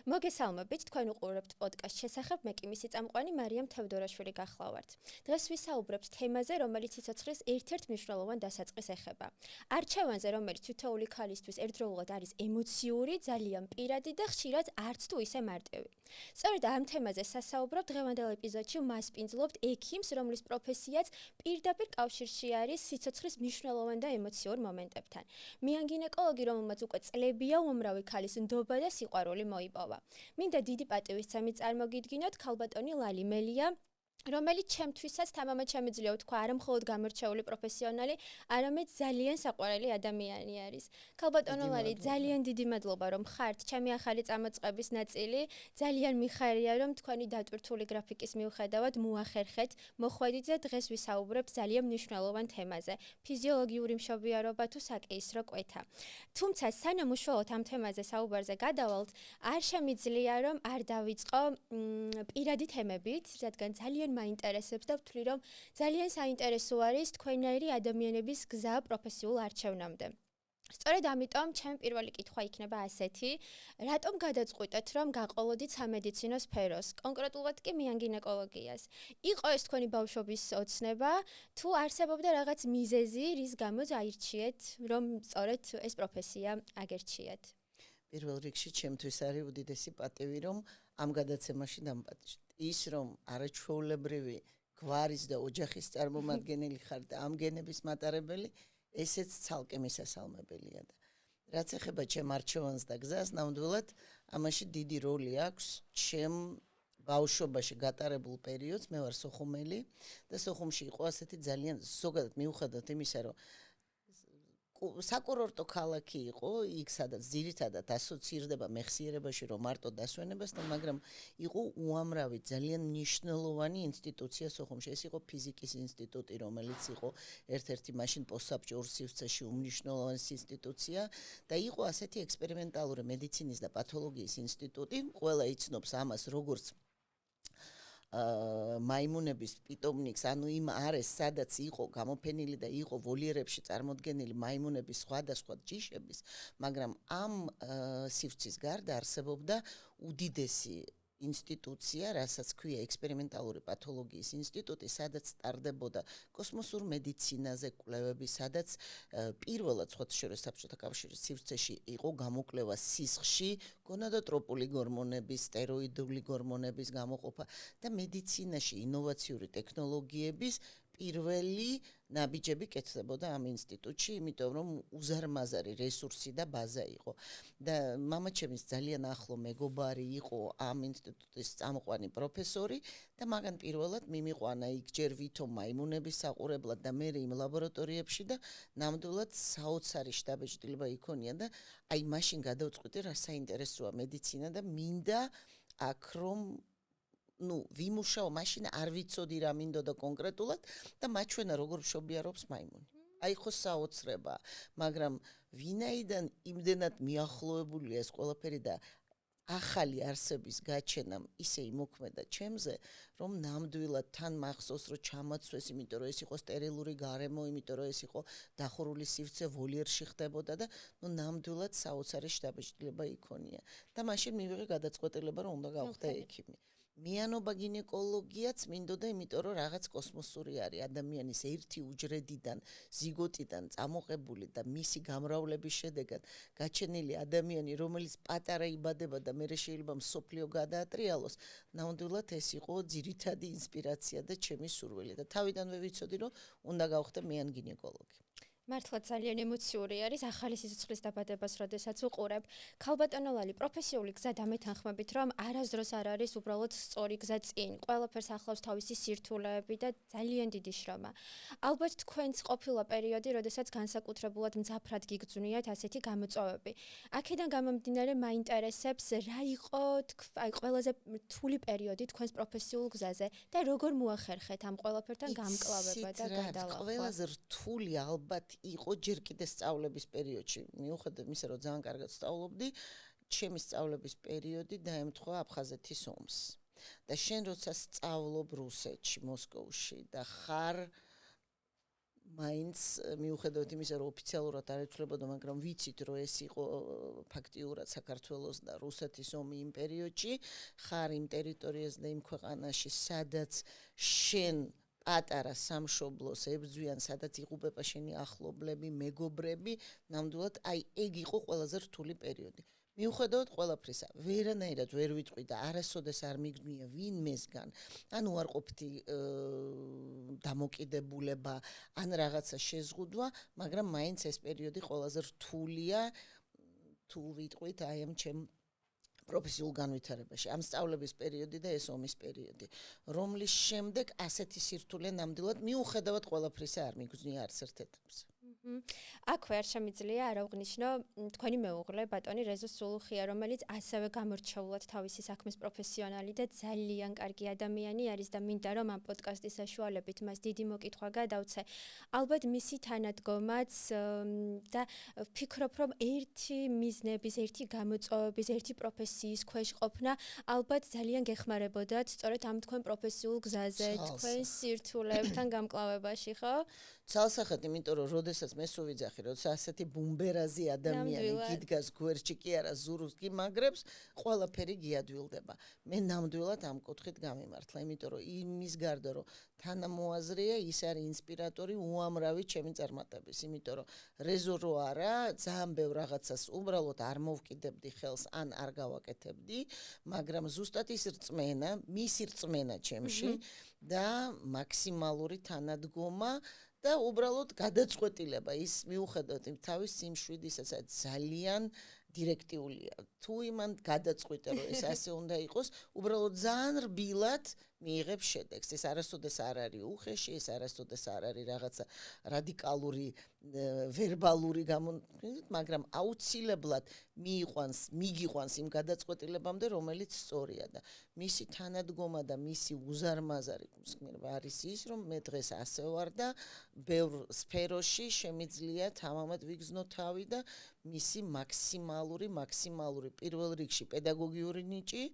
მოგესალმებით, თქვენ უყურებთ პოდკასტ შესახებ, მე კი მისი წამყვანი მარიამ თევდორაშვილი გახლავართ. დღეს ვისაუბრებთ თემაზე, რომელიც სიცოცხლის ერთ-ერთ მნიშვნელოვან დასაწყისს ეხება. არჩევანზე, რომელიც თითოეული ქალისთვის ერთდროულად არის ემოციური, ძალიან პირადი და ხშირად არც თუ ისე მარტივი. სწორედ ამ თემაზე სასაუბრობ დღევანდელ ეპიზოდში მასპინძლობთ ექიმს, რომლის პროფესიაც პირდაპირ კავშირში არის სიცოცხლის მნიშვნელოვან და ემოციურ მომენტებთან. მიან გინეკოლოგი, რომელმაც უკვე წლებია უამრავი ქალის ნდობა და სიყვარული მოიპოვა. მინდა დიდი პატივისცემით წარმოგიდგინოთ ქალბატონი ლალი მელია, რომელიც ჩემთვისაც თამამად შემიძლია ვთქვა არა მხოლოდ გამორჩეული პროფესიონალი, არამედ ძალიან საყვარელი ადამიანი არის. ქალბატონო ლალი, ძალიან დიდი მადლობა, რომ ხართ ჩემი ახალი წამოწყების ნაწილი. ძალიან მიხარია, რომ თქვენი დატვირთული გრაფიკის მიუხედავად მოახერხეთ მოხვედით და დღეს ვისაუბრებთ ძალიან მნიშვნელოვან თემაზე, ფიზიოლოგიური მშობიარობა თუ საკეისრო კვეთა. თუმცა სანამ უშუალოდ ამ თემაზე საუბარზე გადავალთ, არ შემიძლია რომ არ დავიწყო პირადი თემებით, რადგან ძალიან მაინტერესებს და ვთვლი, რომ ძალიან საინტერესო არის თქვენაირი ადამიანების გზა პროფესიულ არჩევნამდე. სწორედ ამიტომ ჩემი პირველი კითხვა იქნება ასეთი, რატომ გადაწყვიტეთ, რომ გაყოლოდით სამედიცინო სფეროს, კონკრეტულად კი მიან გინეკოლოგიას? იყო ეს თქვენი ბავშვობის ოცნება, თუ არსებობდა რაღაც მიზეზი, რის გამოც აირჩიეთ, რომ სწორედ ეს პროფესია აგერჩიათ? პირველ რიგში ჩემთვის არის უდიდესი პატივი, რომ ამ გადაცემაში დამპატიჟეთ. ის რომ არაჩვეულებრივი გვარის და ოჯახის წარმომადგენელი ხარ და ამ გენების მატარებელი, ესეც ცალკე მისასალმებელია და რაც ეხება ჩემ არჩევანს და გზას, ნამდვილად ამაში დიდი როლი აქვს ჩემ ბავშვობაში გატარებულ პერიოდს. მე ვარ სოხუმელი და სოხუმში იყო ასეთი ძალიან ზოგადად მიუხედავად იმისა, რომ საკურორტო ქალაქი იყო, იქ სადაც ძირითადად ასოცირდება მეხსიერებაში, რომ მარტო დასვენებასთან, მაგრამ იყო უამრავი ძალიან მნიშვნელოვანი ინსტიტუცია სოხუმში. ეს იყო ფიზიკის ინსტიტუტი, რომელიც იყო ერთ-ერთი მაშინ პოსტსაბჭოურ სივრცეში უმნიშვნელოვანესი ინსტიტუცია და იყო ასეთი ექსპერიმენტალური მედიცინის და პათოლოგიის ინსტიტუტი. ყველა იცნობს ამას როგორც მაიმუნების პიტომნიკს, ანუ იმ არეს, სადაც იყო გამოფენილი და იყო ვოლიერებში წარმოდგენილი მაიმუნების სხვადასხვა ჯიშების, მაგრამ ამ სივრცის გარდა არსებობდა უდიდესი ინსტიტუცია, რასაც ქვია ექსპერიმენტალური პათოლოგიის ინსტიტუტი, სადაც ტარდებოდა კოსმოსურ მედიცინაზე კვლევები, სადაც პირველად სხვათა შორის საბჭოთა კავშირის სივრცეში იყო გამოკვლევა სისხლში გონადოტროპული გორმონების, სტეროიდული გორმონების გამოყოფა და მედიცინაში ინოვაციური ტექნოლოგიების პირველი ნაბიჯები კეთდებოდა ამ ინსტიტუტში, იმიტომ რომ უზარმაზარი რესურსი და ბაზა იყო. და მამაჩემის ძალიან ახლო მეგობარი იყო ამ ინსტიტუტის წამყვანი პროფესორი და მაგან პირველად მიმიყვანა იქ ჯერ ვითომ მაიმუნების საყურებლად და მე იმ ლაბორატორიებში და ნამდვილად საოცარი შტაბ-ეჭდილება იქონია და აი მაშინ გადავწყვიტე რა საინტერესოა მედიცინა და მინდა აქ რომ ვიმუშაო, მაშინ არ ვიცოდი რა მინდოდა კონკრეტულად და მაჩვენა როგორ მშობიარობს მაიმუნი. აი ხო საოცრება, მაგრამ ვინაიდან იმდენად მიახლოებულია ეს ყველაფერი და ახალი არსების გაჩენამ ისე იმოქმედა ჩემზე, რომ ნამდვილად თან მახსოვს, რომ ჩამაცვეს, იმიტომ რომ ეს იყო სტერილური გარემო, იმიტომ რომ ეს იყო დახურული სივრცე ვოლიერში ხდებოდა და ნამდვილად საოცარი შტაბ-ეჭდილება იქონია. და მაშინ მივიღე გადაწყვეტილება, რომ უნდა გავხდე ექიმი. მიანობა გინეკოლოგიაც მინდოდა, იმიტომ რომ რაღაც კოსმოსური არის ადამიანის ერთი უჯრედიდან, ზიგოტიდან წამოყებული და მისი გამრავლების შედეგად გაჩენილი ადამიანი, რომელიც პატარა იბადება და მერე შეიძლება მსოფლიო გადაატრიალოს, ნამდვილად ეს იყო ძირითადი ინსპირაცია და ჩემი სურვილი და თავიდანვე ვიცოდი, რომ უნდა გავხდე მიან გინეკოლოგი. მართლა ძალიან ემოციური არის ახალი სიცოცხლის დაბადებას, როდესაც უყურებ. ქალბატონო ლალი, პროფესიული გზა დამეთანხმებით, რომ არასდროს არ არის უბრალოდ სწორი გზა წინ. ყველაფერს ახლავს თავისი სირთულეები და ძალიან დიდი შრომა. ალბათ თქვენც ყოფილა პერიოდი, როდესაც განსაკუთრებულად მძაფრად გიგრძვნიათ ასეთი გამოწვევები. აქედან გამომდინარე მაინტერესებს, რა იყო ყველაზე რთული პერიოდი თქვენს პროფესიულ გზაზე და როგორ მოახერხეთ ამ ყველაფერთან გამკლავება და გადალახვა? ყველაზე რთული ალბათ იყო ჯერ კიდე სწავლების პერიოდში. მიუხედავად იმისა, რომ ძალიან კარგად სწავლობდი, ჩემი სწავლების პერიოდი დაემთხვა აფხაზეთის ომს. და შენ როცა სწავლობ რუსეთში, მოსკოვში და ხარ მაინც მიუხედავად იმისა, რომ ოფიციალურად არ ეთვლებოდა, მაგრამ ვიცით, რომ ეს იყო ფაქტიურად საქართველოს და რუსეთის ომი იმ პერიოდში, ხარ იმ ტერიტორიაზე და იმ ქვეყანაში, სადაც შენ პატარა სამშობლოს ებრძვიან, სადაც იღუპება შენი ახლობლები, მეგობრები, ნამდვილად აი ეგ იყო ყველაზე რთული პერიოდი. მიუხედავად ყველაფრისა, ვერანაირად ვერ ვიტყვი და არასოდეს არ მიგდმია ვინმესგან, ან უარყოფითი დამოკიდებულება, ან რაღაცა შეზღუდვა, მაგრამ მაინც ეს პერიოდი ყველაზე რთულია, თუ ვიტყვით აი ამ ჩემ პროფესიულ განვითარებაში. ამ სწავლების პერიოდი და ეს ომის პერიოდი, რომლის შემდეგ ასეთი სირთულე ნამდვილად მიუხედავად ყველაფრისა არ მიგზნია არც ერთ ეტაპზე. აქვე არ შემიძლია არ აღვნიშნო თქვენი მეუღლე ბატონი რეზო სულუხია, რომელიც ასევე გამორჩეულად თავისი საქმის პროფესიონალი და ძალიან კარგი ადამიანი არის და მინდა რომ ამ პოდკასტის საშუალებით მას დიდი მოკითხვა გადავცე. ალბათ მისი თანადგომაც და ვფიქრობ რომ ერთი მიზნების, ერთი გამოწვევების, ერთი პროფესიის ქვეშ ყოფნა ალბათ ძალიან გეხმარებოდათ სწორედ ამ თქვენ პროფესიულ გზაზე, თქვენ სირთულეებთან გამკლავებაში, ხო? ცალსახად, იმიტომ რომ როდესაც მე სუვიძახი, როცა ასეთი ბუმბერაზი ადამიანი გიდგას გვერდში კი არა ზურგს კი მაგრებს, ყველაფერი გიადვილდება. მე ნამდვილად ამ კუთხით გამიმართლა, იმიტომ რომ იმის გარდა რომ თანამოაზრეა, ის არის ინსპირატორი უამრავი ჩემი წარმატების, იმიტომ რომ რეზო რო არა, ძალიან ბევრ რაღაცას უბრალოდ არ მოვკიდებდი ხელს, ან არ გავაკეთებდი, მაგრამ ზუსტად ის რწმენა, მისი რწმენა ჩემში და მაქსიმალური თანადგომა და უბრალოდ გადაწყვეტილება ის მიუხედავად იმ თავის სიმშვიდისასაც ძალიან დირექტიულია. თუ იმან გადაწყვიტე რომ ეს ასე უნდა იყოს, უბრალოდ ძალიან რბილად მიიღებს შედეგს. ეს არასოდეს არ არის უხეში, ეს არასოდეს არ არის რაღაცა რადიკალური ვერბალური მაგრამ აუცილებლად მიგიყვანს იმ გადაწყვეტილებამდე, რომელიც სწორია და მისი თანადგომა და მისი უზარმაზარი გულისხმობა არის ის, რომ მე დღეს ასე ვარ და ბევრ სფეროში შემიძლია თამამად ვიგზნო თავი და მისი მაქსიმალური პირველ რიგში პედაგოგიური ნიჭი,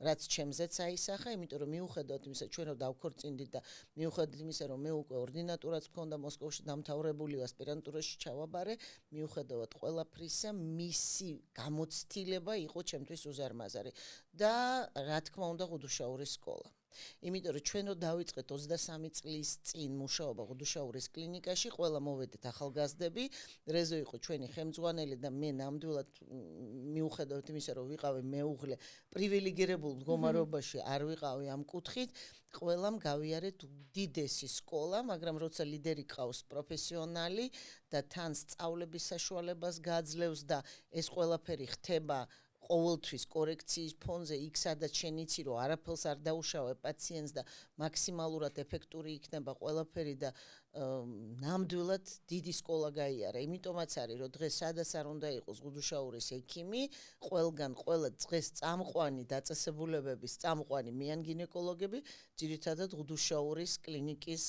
რაც ჩემზეც აისახა, იმიტომ რომ მიუხედავად იმისა, ჩვენ რომ დავქორწინდით და მიუხედავად იმისა, რომ მე უკვე ორდინატურაც მქონდა მოსკოვში დამთავრებული, ასპირანტურაში ჩავაბარე, მიუხედავად ყველაფრისა, მისი გამოცდილება იყო ჩემთვის უზარმაზარი და რა თქმა უნდა ღუდუშაურის სკოლა. იმიტომ რომ ჩვენ რო დავიწყეთ 23 წლის წინ მუშაობა ღუდუშაურის კლინიკაში, ყველა მოვედით ახალგაზრდები, რეზო იყო ჩვენი ხელმძღვანელი და მე ნამდვილად მიუხედავად იმისა, რომ ვიყავი მეუღლე, პრივილეგირებულ მდგომარეობაში არ ვიყავი ამ კუთხით, ყველამ გავიარეთ უდიდესი სკოლა, მაგრამ როცა ლიდერი ყავს პროფესიონალი და თან სწავლების საშუალებას გააძლევს და ეს ყველაფერი ხდება ყოველთვის კორექციის ფონზე, იქ სადაც შენ იცი რომ არაფერს არ დაუშავებ პაციენტს და მაქსიმალურად ეფექტური იქნება ყველაფერი და ნამდვილად დიდი სკოლა გაიარა. იმიტომაც არის რომ დღეს სადაც არ უნდა იყოს ღუდუშაურის ექიმი, ყველგან ყველა დღეს წამყვანი დაწესებულებების წამყვანი მეან გინეკოლოგები ძირითადად ღუდუშაურის კლინიკის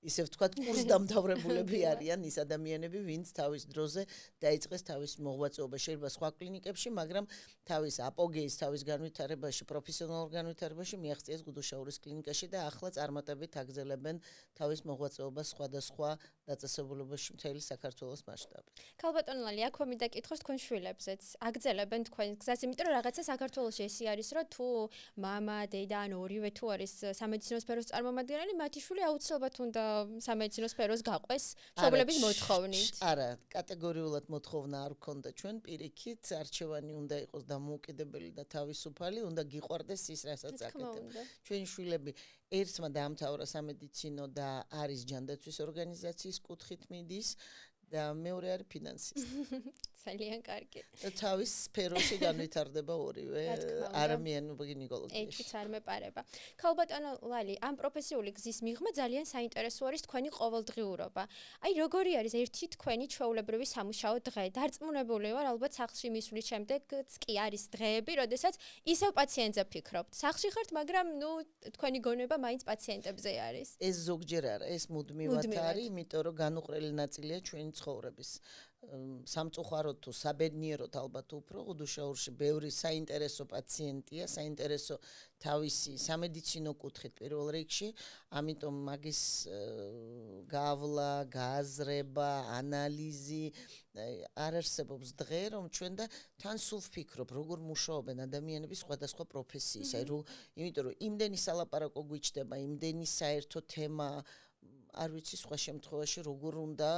ისე ვთქვათ, კურსდამთავრებულები არიან ის ადამიანები, ვინც თავის დროზე დაიწყეს თავის მოღვაწეობა შეიძლება სხვა კლინიკებში, მაგრამ თავის აპოგეის, თავის განვითარებაში, პროფესიონალურ განვითარებაში მიაღწიეს ღუდუშაურის კლინიკაში და ახლა წარმატებით აგრძელებენ თავის მოღვაწეობას სხვადასხვა დაწესებულებაში მთელი საქართველოს მასშტაბით. ქალბატონ ლალი, აქვე მინდა კითხოს თქვენ შვილებზეც. აგრძელებენ თქვენ გზას, იმიტომ რომ რაღაცა საქართველოში ესე არის, რომ თუ მამა, დედა ან ორივე თუ არის სამედიცინო სფეროს წარმომადგენელი, მათი შვილი აუცილებლად უნდა სამედიცინო სფეროს გაყვეს მშობლების მოთხოვნით. არა, კატეგორიულად მოთხოვნა არ გქონდა ჩვენ პირიქით, არჩევანი უნდა იყოს დამოუკიდებელი და თავისუფალი, უნდა გიყვარდეს ის, რასაც აკეთებ. ჩვენი შვილები ერთმა დაამთავრა სამედიცინო და არის ჯანდაცვის ორგანიზაციის კუთხით მიდის და მეორე არის ფინანსისტი. ძალიან კარგი. თავის სფეროში განვითარდება ორივე, არამიანობა გინეკოლოგიაში. ეჭვიც არ მეპარება. ქალბატონო ლალი, ამ პროფესიული გზის მიღმა ძალიან საინტერესო არის თქვენი ყოველდღიურობა. აი, როგორი არის ერთი თქვენი ჩვეულებრივი სამუშაო დღე? დარწმუნებული ვარ, ალბათ სახლში მისვლის შემდეგაც კი არის დღეები, როდესაც ისევ პაციენტზე ფიქრობთ. სახლში ხართ, მაგრამ თქვენი გონება მაინც პაციენტებზე არის. ეს ზოგჯერ არა, ეს მუდმივად არის, იმიტომ რომ განუყრელი ნაწილია ჩვენი ცხოვრების. სამწუხაროდ თუ საბედნიეროდ ალბათ უფრო უდუშაურში ბევრი საინტერესო პაციენტია, საინტერესო თავისი სამედიცინო კუთხით პირველ რიგში, ამიტომ მაგის გავლა, გააზრება, ანალიზი არ არსებობს დღე, რომ ჩვენ და თან სულ ვფიქრობ, როგორ მუშაობენ ადამიანები სხვადასხვა პროფესიის, იმიტომ რომ იმდენი სალაპარაკო გვიჩდება, იმდენი საერთო თემა არ ვიცი სხვა შემთხვევაში როგორ უნდა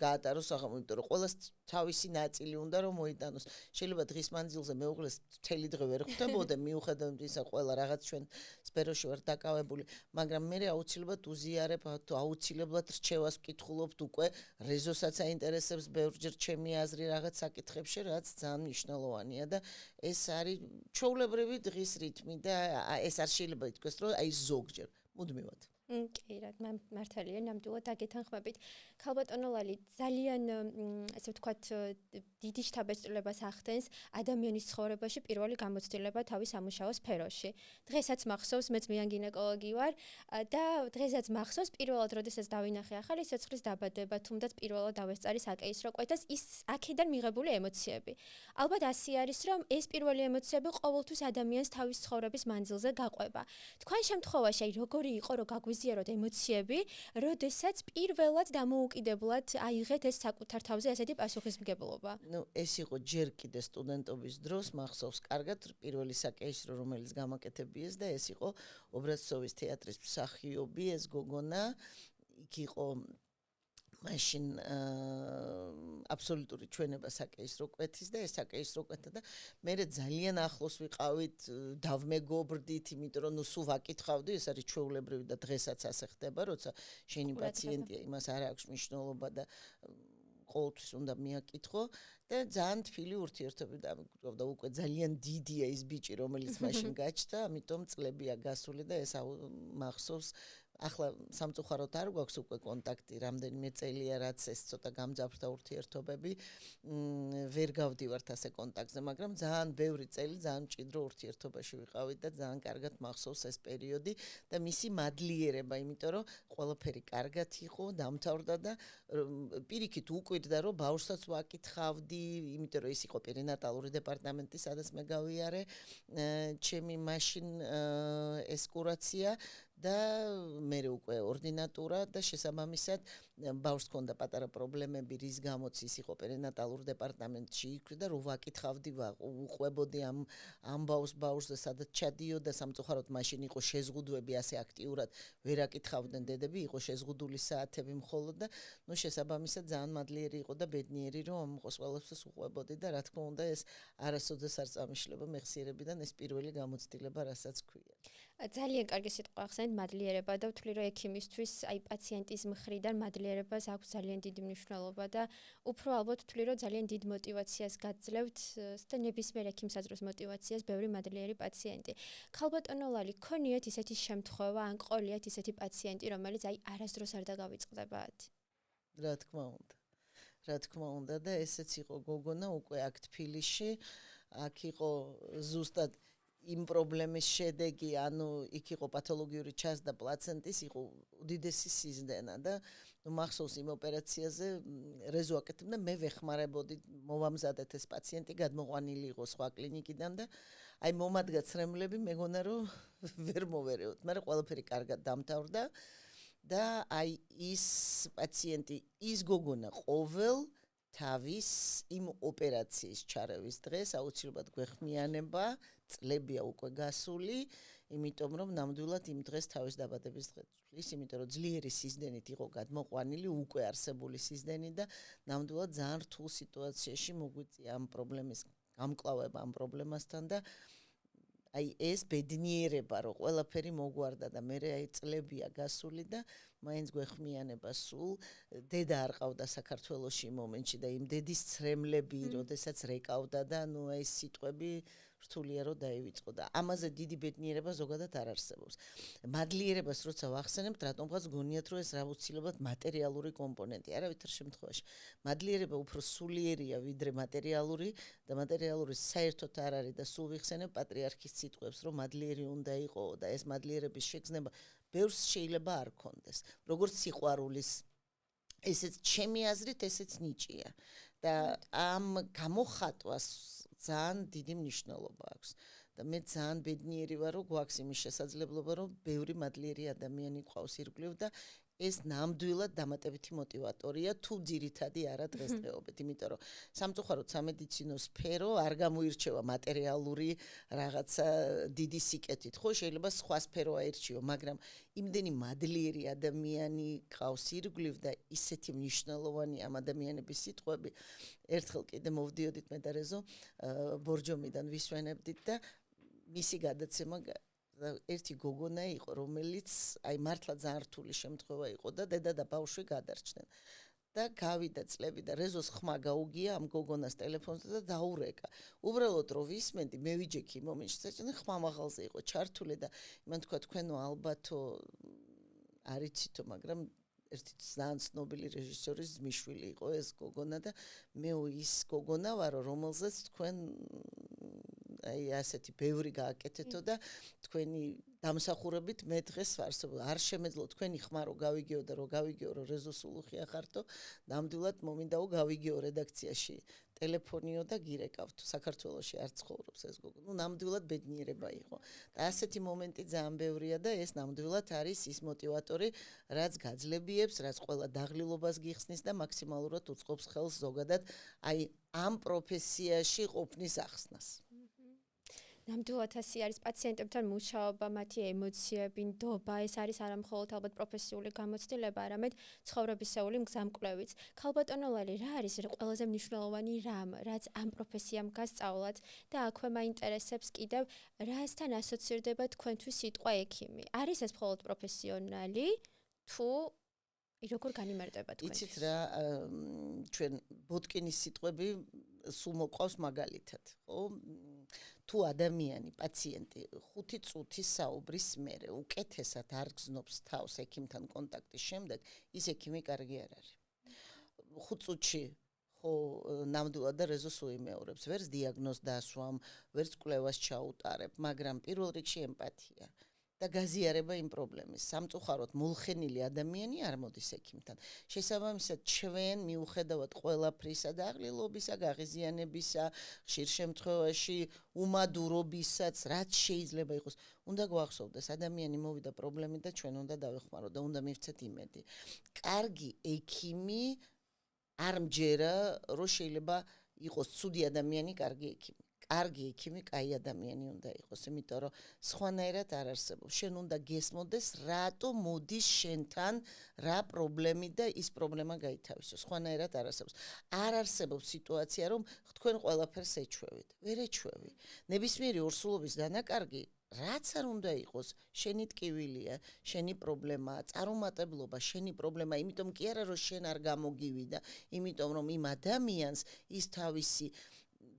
გაატაროს აღარ, იმიტომ რომ ყველას თავისი ნაწილი უნდა რომ მოიტანოს. შეიძლება დღის მანძილზე მეუღლეს მთელი დღე ვერ ხვდებოდე, მიუხედავად ისა ყველა რაღაც ჩვენ სფეროში ვარ დაკავებული, მაგრამ მე აუცილებლად უზიარებ, აუცილებლად რჩევას ვკითხულობთ უკვე, რეზოსაც აინტერესებს ბევრჯერ ჩემი აზრი რაღაც საკითხებში, რაც ძალიან მნიშვნელოვანია და ეს არის ჩვეულებრივი დღის რიტმი და ეს არ შეიძლება ითქვას, რომ აი ზოგჯერ მუდმივად. კი, რა მართალია, ნამდვილად დაგეთანხმებით. ქალბატონო ლალი ძალიან ასე ვთქვათ დიდი შთაბეჭდილებას ახდენს ადამიანის ცხოვრებაში პირველი გამოცდილება თავის სამუშაო სფეროში. დღესაც მახსოვს, მეც მიან გინეკოლოგი ვარ და დღესაც მახსოვს პირველად როდესაც დავინახე ახალი სიცოცხლის დაბადება, თუნდაც პირველად დავესწარი საკეისრო კვეთას ის აქედან მიღებული ემოციები. ალბათ ასე არის, რომ ეს პირველი ემოციები ყოველთვის ადამიანს თავის ცხოვრების მანძილზე გაყვება. თქვენ შემთხვევაში აი როგორი იყო რომ გაგვიზიაროთ ემოციები, როდესაც პირველად დამოუკიდებლად აიღეთ ეს საკუთარ თავზე ასეთი პასუხისმგებლობა. ეს იყო ჯერ კიდე სტუდენტობის დროს, მახსოვს კარგად პირველი საკეისრო, რომელიც გამაკეთებიეს და ეს იყო ობრაზცოვის თეატრის მსახიობი, ეს გოგონა, იქ იყო მაშინ აბსოლუტური ჩვენება საკეისრო კვეთის და ეს საკეისრო კვეთა და მე ძალიან ახლოს ვიყავით, დავმეგობრდით, იმიტომ რომ სულ ვაკითხავდი, ეს არის ჩვეულებრივი და დღესაც ასე ხდება, როცა შენი პაციენტია, იმას არ აქვს მნიშვნელობა და ყოველთვის უნდა მიაკითხო და ძალიან თბილი ურთიერთობები დამკვიდრდა, უკვე ძალიან დიდია ის ბიჭი, რომელიც მაშინ გაჩნდა, ამიტომ წლებია გასული და ეს მახსოვს ახლა სამწუხაროდ არ გვაქვს უკვე კონტაქტი, რამდენიმე წელია რაც ეს ცოტა გამძაფრდა ურთიერთობები, ვერ გავდივართ ასე კონტაქტზე, მაგრამ ძალიან ბევრი წელი ძალიან მჭიდრო ურთიერთობაში ვიყავით და ძალიან კარგად მახსოვს ეს პერიოდი და მისი მადლიერება, იმიტომ რომ ყველაფერი კარგად იყო, დამთავრდა და პირიქით უკვირდა რომ ბავშვსაც ვაკითხავდი, იმიტომ რომ ის იყო პერინატალური დეპარტამენტი, სადაც მე გავიარე, ჩემი მაშინ ეს კურაცია და მე უკვე ორდინატურა და შესაბამისად ბავშვს ჰქონდა პატარა პრობლემები, რის გამოც ის იყო პერინატალურ დეპარტამენტში იქვე და რო ვაკითხავდი, უყვებოდი ამ ბავშვზე სადაც ჩადიოდა, სამწუხაროდ მაშინ იყო შეზღუდვები ასე აქტიურად ვერ აკითხავდნენ დედები, იყო შეზღუდული საათები მხოლოდ და შესაბამისად ძალიან მადლიერი იყო და ბედნიერი რომ ამ ყოველთვის უყვებოდი და რა თქმა უნდა ეს არასოდეს არ წამიშლება მეხსიერებიდან ეს პირველი გამოცდილება, რასაც ქვია. ძალიან კარგი სიტყვა ახსენეთ მადლიერება და ვთვლი რომ ექიმისთვის აი პაციენტის მხრიდან მადლიერებას აქვს ძალიან დიდი მნიშვნელობა და უფრო ალბათ ვთვლი რომ ძალიან დიდ მოტივაციას გაძლევთ და ნებისმიერ ექიმსაძროს მოტივაციას ბევრი მადლიერი პაციენტი. ქალბატონო ლალი, გქონიათ ისეთი შემთხვევა, ან ყოლიათ ისეთი პაციენტი, რომელიც აი არასდროს არ დაგავიწყდებათ? რა თქმა უნდა და ესეც იყო გოგონა უკვე აქ თბილისში, აქ იყო ზუსტად იმ პრობლემის შედეგი, ანუ იქ იყო პათოლოგიური ჩასდა პლაცენტის, იყო უდიდესი სიზდენა და მახსოვს იმ ოპერაციაზე რეზო აკეთებდა, მე ვეხმარებოდი მოვამზადეთ ეს პაციენტი, გადმოყვანილი იყო სხვა კლინიკიდან და აი მომადგა ცრემლები, მეგონა რომ ვერ მოვერეოთ, მაგრამ ყველაფერი კარგად დამთავრდა და აი ის პაციენტი, ის გოგონა ყოველ თავის იმ ოპერაციის ჩარევის დღეს აუცილებლად გვეხმიანება, წლებია უკვე გასული, იმიტომ რომ ნამდვილად იმ დღეს თავის დაბადების დღეს ვთვლის, იმიტომ რომ ძლიერი სიზდენით იყო გადმოყვანილი, უკვე არსებული სიზდენი და ნამდვილად ძალიან რთულ სიტუაციაში მოგვიწია ამ პრობლემის გამკლავება ამ პრობლემასთან და აი ეს ბედნიერება რომ ყველაფერი მოგვარდა და მე აი წლებია გასული და მაინც გვეხმიანება სულ დედა არ ყავდა საქართველოში იმ მომენტში და იმ დედის ცრემლები როდესაც რეკავდა და ნუ აი სიტყვები რთულია რომ დაივიწყო და ამაზე დიდი ბედნიერება ზოგადად არ არსებობს. მადლიერებას როცა ვახსენებთ, რატომღაც გონიათ რომ ეს აუცილებლად მატერიალური კომპონენტი, არავითარ შემთხვევაში. მადლიერება უფრო სულიერია ვიდრე მატერიალური და მატერიალური საერთოდ არ არის და სულ ვიხსენებ პატრიარქის სიტყვებს, რომ მადლიერი უნდა იყო და ეს მადლიერების შეგრძნება ბევრს შეიძლება არ ქონდეს. როგორც სიყვარულის ესეც ჩემი აზრით ესეც ნიჭია და ამ გამოხატვას ძალიან დიდი მნიშვნელობა აქვს. და მე ძალიან ბედნიერი ვარ, რომ გვაქვს იმის შესაძლებლობა, რომ ბევრი მადლიერი ადამიანი ყავს ირგვლივ და ეს ნამდვილად დამატებითი мотиваტორია თუ ძირითადი არა დღესდღეობით, იმიტომ რომ სამწუხაროდ სამედიცინო სფერო არ გამოირჩევა მატერიალური რაღაცა დიდი სიკეთით. ხო, შეიძლება სხვა სფერო აირჩიო, მაგრამ იმდენი მადლიერი ადამიანი ყავს ირგვლივ და ისეთი მნიშვნელოვანი ამ ადამიანების სიტყვები. ერთხელ კიდე მოვდიოდით მე და რეზო ბორჯომიდან ვისვენებდით და მისი გადაცემა ერთი გოგონა იყო, რომელიც აი მართლა ძალიან რთული შემთხვევა იყო და დედა და ბავშვი გადარჩნენ. და გავიდა წლები და რეზოს ხმა გაუგია ამ გოგონას ტელეფონზე და დაურეკა. უბრალოდ რომ ვისმენდი, მე ვიჯექი მომენტში, საჭიროა ხმა მაღალზე იყო ჩართული და იმან თქვა თქვენო ალბათო არიცითო, მაგრამ ერთი ძალიან ცნობილი რეჟისორის ძმისშვილი იყო ეს გოგონა და მე ის გოგონა ვარო, რომელზეც თქვენ აი ასეთი ბევრი გააკეთეთო და თქვენი დამსახურებით მე დღეს ვარსებობ. არ შემეძლო თქვენი ხმა რო გავიგეო და რო გავიგეო რომ რეზო სულუხია ხართო, ნამდვილად მომინდაო გავიგეო რედაქციაში ტელეფონიო და გირეკავთ. საქართველოში არ ცხოვრობს ეს გოგო. ნუ ნამდვილად ბედნიერება იყო. და ასეთი მომენტი ძალიან ბევრია და ეს ნამდვილად არის ის мотиваტორი, რაც გაძლებიებს, რაც ყველა დაღლილობას გიხსნის და მაქსიმალურად უწყობს ხელს ზოგადად აი ამ პროფესიაში ყოფნის ახსნას. ნამდვილად ასე არის პაციენტებთან მუშაობა, მათი ემოციები, ნდობა, ეს არის არამხოლოდ ალბათ პროფესიული გამოცდილება, არამედ ცხოვრებისეული მგზამკვლევიც. ქალბატონო ლალი, რა არის ყველაზე მნიშვნელოვანი რამ, რაც ამ პროფესიამ გასწავლათ და აქვე მაინტერესებს კიდევ რასთან ასოცირდება თქვენთვის სიტყვა ექიმი? არის ეს მხოლოდ პროფესიონალი თუ როგორ განიმარტება თქვენ? იცით რა, ჩვენ ბოტკინის სიტყვები სულ მოყავს მაგალითად, ხო? თუ ადამიანი, პაციენტი 5 წუთის საუბრის მერე უკეთესად არ გზნობს თავს ექიმთან კონტაქტის შემდეგ, ის ექიმი კარგი არ არის. 5 წუთში ხო ნამდვილად და რეზოს უიმეორებს, ვერც დიაგნოზს დასვამ, ვერც კვლევას ჩაუტარებ, მაგრამ პირველ რიგში ემპათია და გაზიარება იმ პრობლემის. სამწუხაროდ მოულხენილი ადამიანი არ მოდის ექიმთან. შესაბამისად, ჩვენ მიუხედავად ყველაფრისა და აღლილობისა, გაღიზიანებისა, ხშირ შემთხვევაში უმადურობისაც, რაც შეიძლება იყოს, უნდა გვახსოვდეს, ადამიანი მოვიდა პრობლემით და ჩვენ უნდა დავეხმაროთ და უნდა მივცეთ იმედი. კარგი ექიმი არ მჯერა, რომ შეიძლება იყოს ცუდი ადამიანი, კარგი ექიმი. კარგი ექიმი, კაი ადამიანი უნდა იყოს, იმიტომ რომ სხვანაირად არ არსებობს. შენ უნდა გესმოდეს, რატო მოდის შენთან რა პრობლემი და ის პრობლემა გაითავისოს. სხვანაირად არ არსებობს. არ არსებობს სიტუაცია, რომ თქვენ ყველაფერს ეჩვევით. ვერ ეჩვევი. ნებისმიერი ორსულობის დანაკარგი რაც არ უნდა იყოს, შენი ტკივილია, შენი პრობლემაა, წარუმატებლობა, შენი პრობლემა, იმიტომ კი არა, რომ შენ არ გამოგივიდა, იმიტომ რომ იმ ადამიანს ის თავისი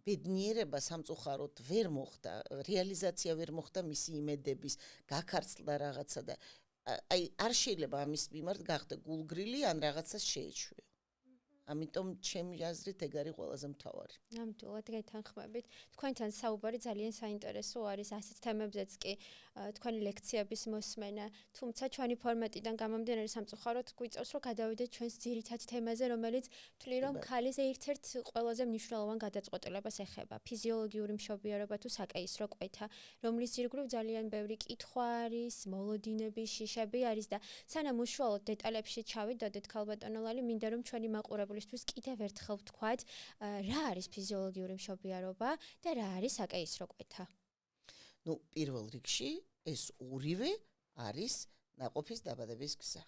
ბედნიერება სამწუხაროდ ვერ მოხდა, რეალიზაცია ვერ მოხდა მისი იმედების, გაქარწყდა რაღაცა და აი არ შეიძლება ამის მიმართ გახდა გულგრილი ან რაღაცას შეეჩვიო. ამიტომ ჩემი აზრით ეგ არის ყველაზე მთავარი. ნამდვილად გეთანხმებით. თქვენთან საუბარი ძალიან საინტერესო არის ასეთ თემებზეც კი თქვენი ლექციების მოსმენა, თუმცა ჩვენი ფორმატიდან გამომდინარე სამწუხაროდ გვიწევს რომ გადავიდეთ ჩვენს ძირითად თემაზე, რომელიც თვლი რომ ქალის ერთ-ერთ ყველაზე მნიშვნელოვან გადაწყვეტილებას ეხება, ფიზიოლოგიური მშობიარობა თუ საკეისრო კვეთა, რომლის ირგვლივ ძალიან ბევრი კითხვა არის, მოლოდინები, შიშები არის და სანამ უშუალოდ დეტალებში ჩავიდოდეთ, ქალბატონო ლალი, მინდა რომ ჩვენი მაყურებლისთვის კიდევ ერთხელ ვთქვათ, რა არის ფიზიოლოგიური მშობიარობა და რა არის საკეისრო კვეთა? ნუ პირველ რიგში ეს ორივე არის ნაყოფის დაბადების გზა.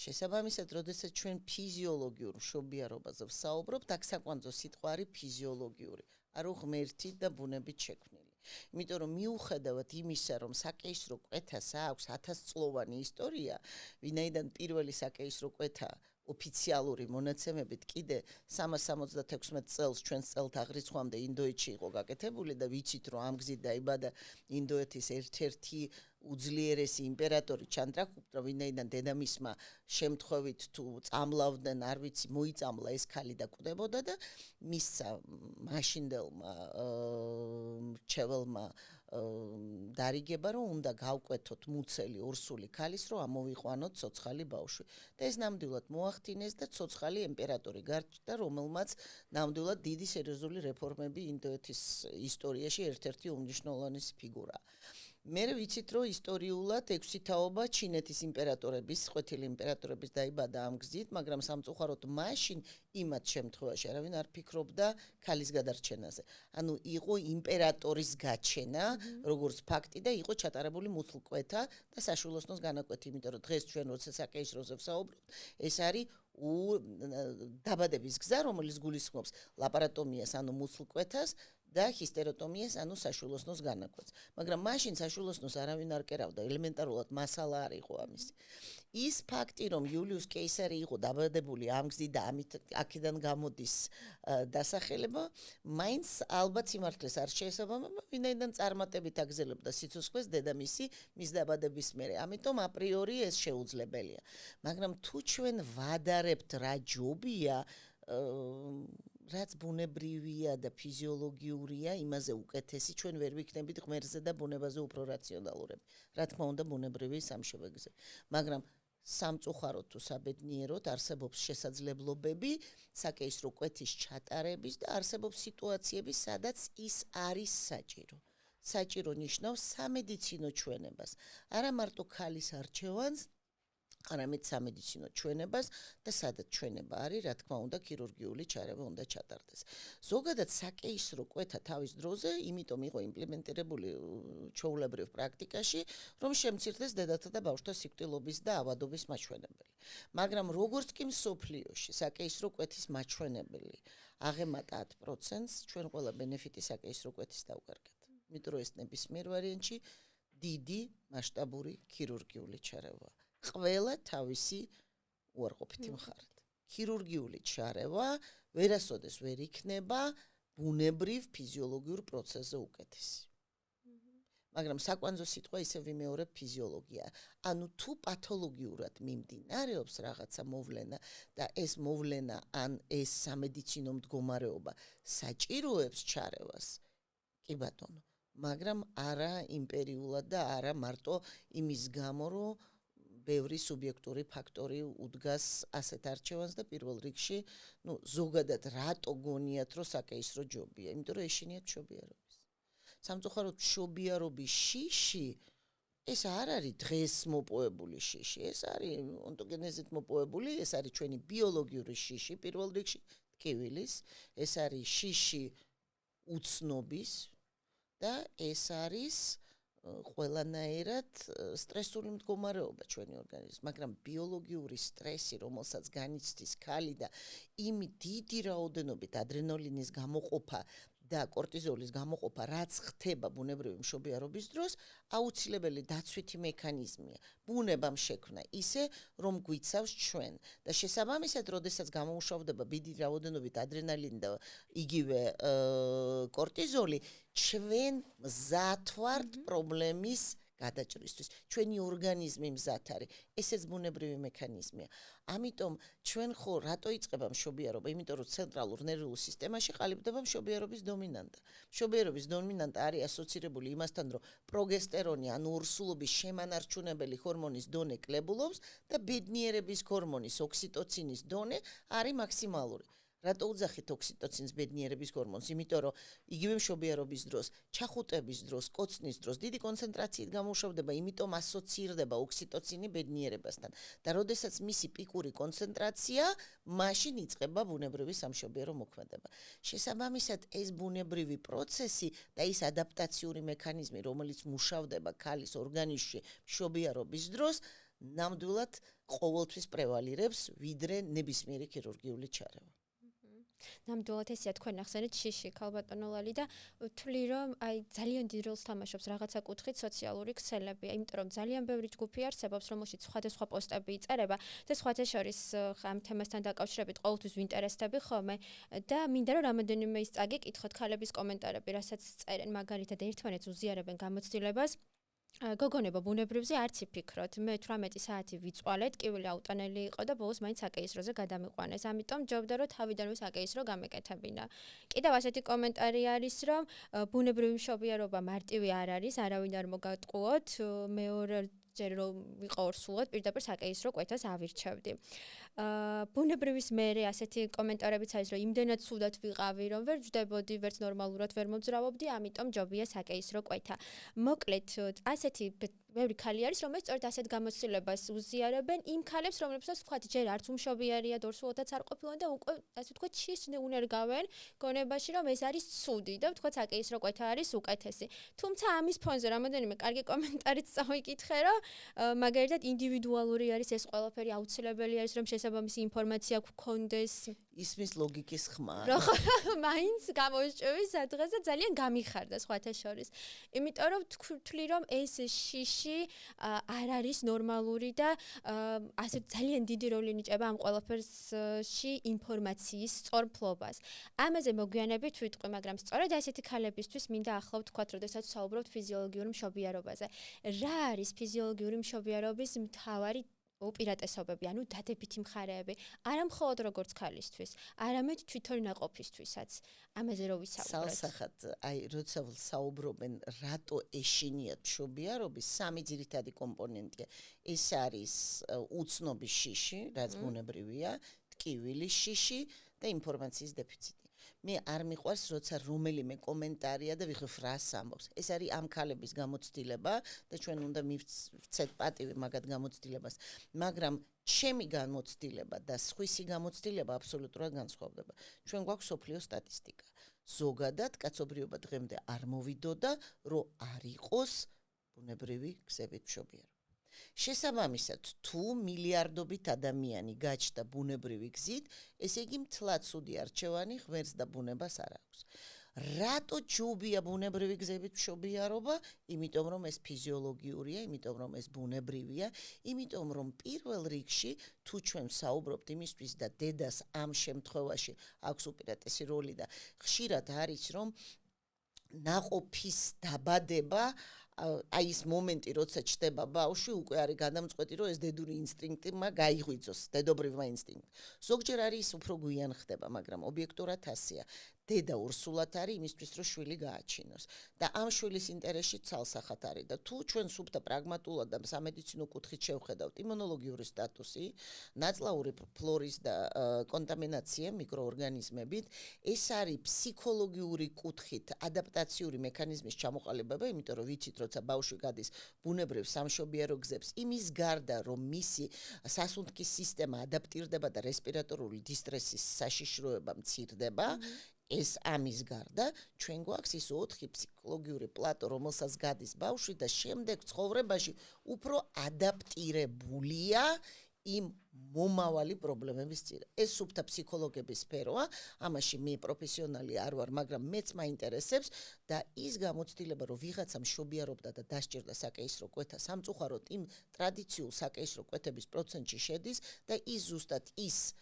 შესაბამისად, როდესაც ჩვენ ფიზიოლოგიურ მშობიარობაზე ვსაუბრობთ, აქ საკვანძო სიტყვა არის ფიზიოლოგიური, არ უღმერთი და ბუნებით შექმნილი. იმიტომ რომ მიუხედავად იმისა, რომ საკეისრო კვეთას აქვს 1000 წლოვანი ისტორია, ვინაიდან პირველი საკეისრო კვეთა ოფიციალური მონაცემებით კიდე 376 წელს ჩვენს წელთაღრიცხვამდე ინდოეთში იყო გაკეთებული და ვიცით რომ ამ გზით დაიბადა ინდოეთის ერთ-ერთი უძლიერესი იმპერატორი ჩანდრაგუპტა, ვინაიდან დედამისმა შემთხვევით თუ წამლავდნენ, არ ვიცი, მოიწამლა ეს ქალი და კვდებოდა და მისცა მაშინდელმა მრჩეველმა დარიგება, რომ უნდა გავკვეთოთ მუცელი ორსული ქალის, რომ ამოვიყვანოთ ცოცხალი ბავშვი. და ეს ნამდვილად მოახდინეს და ცოცხალი იმპერატორი გარჩა, რომელმაც ნამდვილად დიდი სერიოზული რეფორმები ინდოეთის ისტორიაში ერთ-ერთი უმნიშვნელოვანესი ფიგურაა. მე ვიცით, რომ ისტორიულად 6 თაობა ჩინეთის იმპერატორების, ყვეთილი იმპერატორების დაიბადა ამ გზით, მაგრამ სამწუხაროდ მაშინ იმათ შემთხვევაში არავინ არ ფიქრობდა ქალის გადარჩენაზე. ანუ იყო იმპერატორის გაჩენა, როგორც ფაქტი და იყო ჩატარებული მუცლკვეთა და საშვილოსნოს განაკვეთი, იმიტომ რომ დღეს ჩვენ როცა საკეისროზე ვსაუბრობთ, ეს არის დაბადების გზა, რომელიც გულისხმობს ლაპარატომიას, ანუ მუცლკვეთას და ჰისტეროტომიას, ანუ საშვილოსნოს განაკვეთს. მაგრამ მაშინ საშვილოსნოს არავინ არ კერავდა, ელემენტარულად მასალა არ იყო ამისი. ის ფაქტი, რომ იულიუს კეისარი იყო დაბადებული ამ გზით და ამით აქედან გამოდის დასახელება, მაინც ალბათ სიმართლეს არ შეესაბამება, ვინაიდან წარმატებით აგზელებდა სიცოცხლეს დედამისი მის დაბადების მერე. ამიტომ აპრიორი ეს შეუძლებელია. მაგრამ თუ ჩვენ ვადარებთ რა ჯობია, რაც ბუნებრივია და ფიზიოლოგიურია, იმაზე უკეთესი ჩვენ ვერ ვიქნებით ღმერთზე და ბუნებაზე უფრო რაციონალურები. რა თქმა უნდა, ბუნებრივი სამშობლოზე. მაგრამ სამწუხაროდ თუ საბედნიეროდ არსებობს შესაძლებლობები საკეისრო კვეთის ჩატარების და არსებობს სიტუაციები, სადაც ის არის საჭირო. საჭირო ნიშნავს სამედიცინო ჩვენებას. არა მარტო ქალის არჩევანს, არამედ სამედიცინო ჩვენებას და სადაც ჩვენება არის, რა თქმა უნდა, ქირურგიული ჩარევა უნდა ჩატარდეს. ზოგადად საკეისრო კვეთა თავის დროზე, იმიტომ იყო იმპლემენტირებული ჩვეულებრივ პრაქტიკაში, რომ შემცირდეს დედათა და ბავშვთა სიკვდილობის და ავადობის მაჩვენებელი. მაგრამ როგორც კი მსოფლიოში საკეისრო კვეთის მაჩვენებელი აღემატა 10%-ს, ჩვენ ყველა ბენეფიტი საკეისრო კვეთის დავკარგეთ. იმიტომ რომ ეს ნებისმიერ ვარიანტში დიდი მასშტაბური ქირურგიული ჩარევა. ყველა თავისი უარყოფითი მხარით. ქირურგიული ჩარევა ვერასოდეს ვერ იქნება ბუნებრივ ფიზიოლოგიურ პროცესზე უკეთესი. მაგრამ საკვანძო სიტყვა ისე ვიმეორებ ფიზიოლოგია. ანუ თუ პათოლოგიურად მიმდინარეობს რაღაცა მოვლენა და ეს მოვლენა ან ეს სამედიცინო მდგომარეობა საჭიროებს ჩარევას, კი ბატონო, მაგრამ არა იმპერიულად და არა მარტო იმის გამო, რომ ბევრი სუბიექტური ფაქტორი უდგას ასეთ არჩევანს და პირველ რიგში, ზოგადად რატო გონიათ, რომ საკეისრო ჯობია? იმიტომ რომ ეშინიათ მშობიარობის. სამწუხაროდ მშობიარობის შიში ეს არ არის დღეს მოპოვებული შიში, ეს არის ონტოგენეზით მოპოვებული, ეს არის ჩვენი ბიოლოგიური შიში პირველ რიგში, ტკივილის, ეს არის შიში უცნობის და ეს არის ყველანაირად სტრესული მდგომარეობა ჩვენი ორგანიზმის, მაგრამ ბიოლოგიური სტრესი, რომელსაც განიცდის ქალი და იმ დიდი რაოდენობით ადრენალინის გამოყოფა და კორტიზოლის გამოყოფა, რაც ხდება ბუნებრივი მშობიარობის დროს, აუცილებელი დაცვითი მექანიზმია. ბუნებამ შექმნა ისე, რომ გვიცავს ჩვენ და შესაბამისად, როდესაც გამომუშავდება დიდი რაოდენობით ადრენალინი და იგივე კორტიზოლი, ჩვენ მზად ვართ პრობლემის გადაჭრისთვის. ჩვენი ორგანიზმი მზად არის. ესეც ბუნებრივი მექანიზმია. ამიტომ ჩვენ ხო რატო იწყება მშობიარობა? იმიტომ რომ ცენტრალურ ნერვულ სისტემაში ყალიბდება მშობიარობის დომინანტა. მშობიარობის დომინანტა არის ასოცირებული იმასთან, რომ პროგესტერონი, ანუ ორსულობის შემანარჩუნებელი ჰორმონის დონე კლებულობს და ბედნიერების ჰორმონის ოქსიტოცინის დონე არის მაქსიმალური. რატო უძახით ოქსიტოცინს ბედნიერების ჰორმონს? იმიტომ რომ იგივე მშობიარობის დროს, ჩახუტების დროს, კოცნის დროს დიდი კონცენტრაციით გამომუშავდება, იმიტომ ასოცირდება ოქსიტოცინი ბედნიერებასთან. და როდესაც მისი პიკური კონცენტრაცია, მაშინ იწყება ბუნებრივი სამშობიარო მოქმედება. შესაბამისად, ეს ბუნებრივი პროცესი და ის ადაპტაციური მექანიზმი, რომელიც მუშავდება ქალის ორგანიზმში მშობიარობის დროს, ნამდვილად ყოველთვის პრევალირებს, ვიდრე ნებისმიერი ქირურგიული ჩარევა. ნამდვილად ესეა თქვენ ახსენეთ შიში ქალბატონო ლალი და თვლი რომ აი ძალიან დიდ როლს თამაშობს რაღაცა კუთხით სოციალური ქსელები, იმიტომ რომ ძალიან ბევრი ჯგუფი არსებობს, რომელშიც სხვადასხვა პოსტები იწერება და სხვათა შორის ამ თემასთან დაკავშირებით ყოველთვის ვინტერესდები ხოლმე და მინდა რომ რამოდენიმე ის წაგიკითხოთ ქალების კომენტარები, რასაც წერენ მაგალითად ერთმანეთს უზიარებენ გამოცდილებას. გოგონება ბუნებრივზე არც იფიქროთ. მე 18 საათი ვიწვალე, ტკივილი აუტანელი იყო და ბოლოს მაინც საკეისროზე გადამიყვანეს. ამიტომ ჯობდა რომ თავიდანვე საკეისრო გამეკეთებინა. კიდევ ასეთი კომენტარი არის, რომ ბუნებრივი მშობიარობა მარტივი არ არის, არავინ არ მოგატყუოთ. მეორე ჯერ რომ ვიყო ორსულად, პირდაპირ საკეისრო კვეთას ავირჩევდი. ბუნებრივის მერე ასეთი კომენტარებიც არის, რომ იმდენად ცუდად ვიყავი, რომ ვერ ვჯდებოდი, ვერც ნორმალურად ვერ მომძრავობდი, ამიტომ ჯობია საკეისრო კვეთა. მოკლედ, ასეთი ბევრი ქალი არის, რომელიც სწორედ ასეთ გამოცდილებას უზიარებენ იმ ქალებს, რომლებსაც თქვათ, ჯერ არც უმშობიარია, ორსულადაც არ ყოფილან და უკვე ასე ვთქვათ, ჩისნე უნერგავენ გონებაში, რომ ეს არის ცუდი და ვთქვათ, საკეისრო კვეთა არის უკეთესი. თუმცა ამის ფონზე რამოდენიმე კარგი კომენტარიც წავიკითხე, რომ მაგალითად ინდივიდუალური არის ეს ყველაფერი, აუცილებელი არის, რომ შესაბამისი ინფორმაცია გქონდეს. ისმის ლოგიკის ხმა. რო მაინც გამოიჭვი სადღაც და ძალიან გამიხარდა სხვათა შორის. იმიტომ რომ თქვი რომ ეს შიში არ არის ნორმალური და ასე ძალიან დიდი როლი ნიჭება ამ ყველაფერსში ინფორმაციის სწორფლობას. ამაზე მოგვიანებით ვიტყვი, მაგრამ სწორედ ასეთი ქალებისთვის მინდა ახლა ვთქვათ, როდესაც საუბრობთ ფიზიოლოგიური მშობიარობაზე. რა არის ფიზიოლოგიური მშობიარობის მთავარი უპირატესობები, ანუ დადებითი მხარეები, არა მხოლოდ როგორც ქალისთვის, არამედ თვითონ ნაყოფისთვისაც. ამაზე რო ვისაუბროთ. სალსახად, როცა საუბრობენ, რატო ეშინიათ მშობიარობის, სამი ძირითადი კომპონენტია. ეს არის უცნობის შიში, რაც ბუნებრივია, ტკივილის შიში და ინფორმაციის დეფიციტი. მე არ მიყვარს, როცა რომელიმე კომენტარია და ვიხებ რას ამბობს. ეს არის ამ ქალების გამოცდილება და ჩვენ უნდა მივცეთ პატივი მაგათ გამოცდილებას. მაგრამ ჩემი გამოცდილება და სხვისი გამოცდილება აბსოლუტურად განსხვავდება. ჩვენ გვაქვს სოფლიო სტატისტიკა. ზოგადად კაცობრიობა დღემდე არ მოვიდოდა, რომ არ იყოს ბუნებრივი გზებით მშობიარობა. შესაბამისად, თუ მილიარდობით ადამიანი გაჩნდა ბუნებრივი გზით, ესე იგი მთლად ცუდი არჩევანი ღმერთს და ბუნებას არ აქვს. რატო ჯობია ბუნებრივი გზებით მშობიარობა? იმიტომ რომ ეს ფიზიოლოგიურია, იმიტომ რომ ეს ბუნებრივია, იმიტომ რომ პირველ რიგში თუ ჩვენ საუბრობთ იმისთვის და დედას ამ შემთხვევაში აქვს უპირატესი როლი და ხშირად არის რომ ნაყოფის დაბადება აი ეს მომენტი, როცა ჩდება ბავშვი, უკვე არის გადამწყვეტი, რომ ეს დედური ინსტინქტმა გაიღვიძოს, დედობრივმა ინსტინქტმა. ზოგჯერ არის უფრო გვიან ხდება, მაგრამ ობიექტურად ასეა. დედა ორსულად არის იმისთვის, რომ შვილი გააჩინოს. და ამ შვილის ინტერესში ცალსახად არის და თუ ჩვენ სუფთა პრაგმატულად და სამედიცინო კუთხით შევხედავთ იმუნოლოგიური სტატუსი, ნაწლავური ფლორის და კონტამინაცია მიკროორგანიზმებით, ეს არის ფსიქოლოგიური კუთხით ადაპტაციური მექანიზმის ჩამოყალიბება, იმიტომ რომ ვიცით, როცა ბავშვი გადის ბუნებრივ სამშობიარო გზებს, იმის გარდა, რომ მისი სასუნთქის სისტემა ადაპტირდება და რესპირატორული დისტრესის საშიშროება მცირდება, ეს ამის გარდა ჩვენ გვაქვს ის 4 ფსიქოლოგიური პლატო, რომელსაც გადის ბავშვი და შემდეგ ცხოვრებაში უფრო ადაპტირებულია იმ მომავალი პრობლემების წინაშე. ეს სუფთა ფსიქოლოგების სფეროა, ამაში მე პროფესიონალი არ ვარ, მაგრამ მეც მაინტერესებს და ის გამოცდილება, რომ ვიღაცა მშობიარობდა და დასჭირდა საკეისრო კვეთა სამწუხაროდ იმ ტრადიციულ საკეისრო კვეთების პროცენტში შედის და ის ზუსტად ის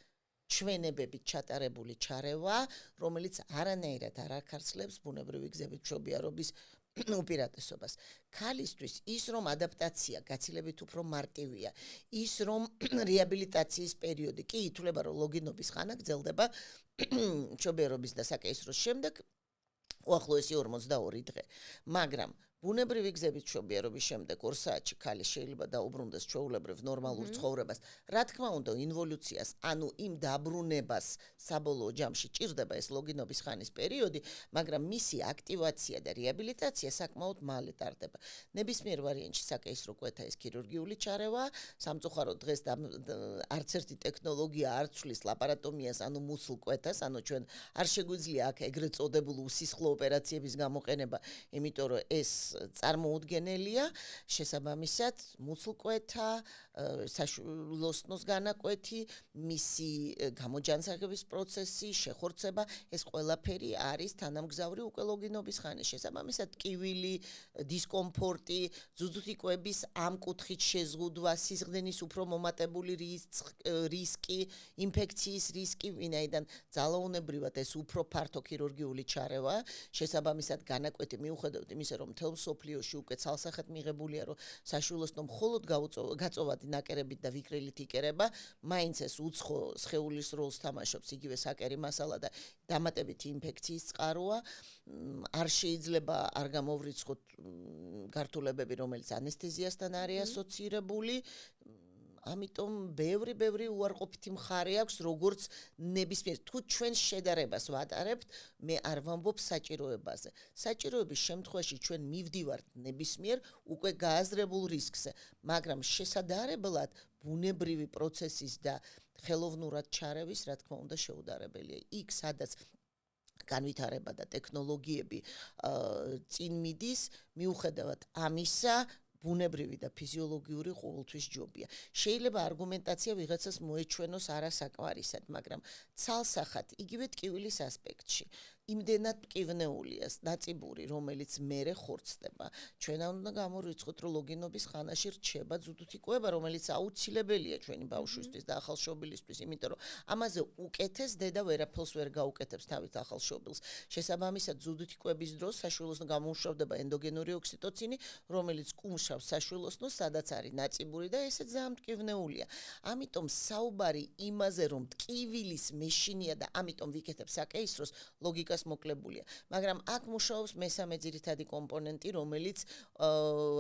ჩვენებებით ჩატარებული ჩარევა, რომელიც არანაირად არ ახარცლებს ბუნებრივი გზებით მშობიარობის უპირატესობას. ქალისთვის ის რომ ადაპტაცია გაცილებით უფრო მარტივია, ის რომ რეაბილიტაციის პერიოდი კი ითვლება რომ ლოგინობის ხანა გრძელდება მშობიარობის და საკეისროს შემდეგ უახლოესი 42 დღე, მაგრამ ბუნებრივი გზებით მშობიარობის შემდეგ 2 საათში ქალი შეიძლება დაუბრუნდეს ჩვეულებრივ ნორმალურ ცხოვრებას. რა თქმა უნდა, ინვოლუციას, ანუ იმ დაბრუნებას საბოლოო ჯამში ჭირდება ეს ლოგინობის ხანის პერიოდი, მაგრამ მისი აქტივაცია და რეაბილიტაცია საკმაოდ მალე ტარდება. ნებისმიერ ვარიანტში საკეისრო კვეთა ეს ქირურგიული ჩარევა, სამწუხაროდ დღეს არც ერთი ტექნოლოგია არ ცვლის ლაპარატომიას, ანუ მუსლ კვეთას, ანუ ჩვენ არ შეგვიძლია აქ ეგრეთ წოდებულ უსისხლო ოპერაციების გამოყენება, იმიტომ რომ ეს წარმოუდგენელია, შესაბამისად, მუსლ კვეთა, საშვილოსნოს განაკვეთი, მისი გამოჯანსაღების პროცესი, შეხორცება, ეს ყველაფერი არის თანამგზავრი უკვე ლოგინობის ხანის. შესაბამისად, ტკივილი, დისკომფორტი, ძუძუთიკვების ამ კუთხით შეზღუდვა, სისხლდენის უფრო მომატებული რისკი, ინფექციის რისკი, ვინაიდან ძალაუნებრივად ეს უფრო ფართო ქირურგიული ჩარევა, შესაბამისად განაკვეთი მიუხედავად იმისა, რომ მთელ მსოფლიოში უკვე ცალსახად მიღებულია, რომ საშვილოსნო მხოლოდ გაწოვადი ნაკერებით და ვიკრილით იკერება, მაინც ეს უცხო სხეულის როლს თამაშობს იგივე საკერი მასალა და დამატებითი ინფექციის წყაროა. არ შეიძლება არ გამოვრიცხოთ გართულებები, რომელიც ანესთეზიასთან არის ასოცირებული. ამიტომ ბევრი უარყოფითი მხარე აქვს, როგორც ნებისმიერ თუ ჩვენ შედარებას ვატარებთ, მე არ ვამბობ საჭიროებაზე. საჭიროების შემთხვევაში ჩვენ მივდივართ ნებისმიერ უკვე გააზრებულ რისკზე, მაგრამ შესაძლებლად ბუნებრივი პროცესის და ხელოვნურად ჩარევის, რა თქმა უნდა, შეუდარებელია. იქ სადაც განვითარება და ტექნოლოგიები წინ მიდის, მიუხედავად ამისა, ბუნებრივი და ფიზიოლოგიური ყოველთვის ჯობია. შეიძლება არგუმენტაცია ვიღაცას მოეჩვენოს არასაკმარისად, მაგრამ ცალსახად იგივე ტკივილის ასპექტში იმდენად მტკივნეულია ნაწიბური, რომელიც მერე ხორცდება. ჩვენ უნდა გამოვიწყოთ, რომ ლოგინობის ხანაში რჩება ძუძუთიკვება, რომელიც აუცილებელია ჩვენი ბავშვისთვის და ახალშობილისთვის, იმიტომ რომ ამაზე უკეთეს დედა ვერაფერს ვერ გაუკეთებს თავის ახალშობილს. შესაბამისად, ძუძუთიკვების დროს საშვილოსნო გამომშრალდება ენდოგენური ოქსიტოცინი, რომელიც კუმშავს საშვილოსნოს, სადაც არის ნაწიბური და ესე ძალიან მტკივნეულია. ამიტომ საუბარი იმაზე, რომ ტკივილის მეშინია და ამიტომ ვიკეთებ საკეისროს ლოგიკა მოკლებულია, მაგრამ აქ მუშაობს მესამე ძირითადი კომპონენტი, რომელიც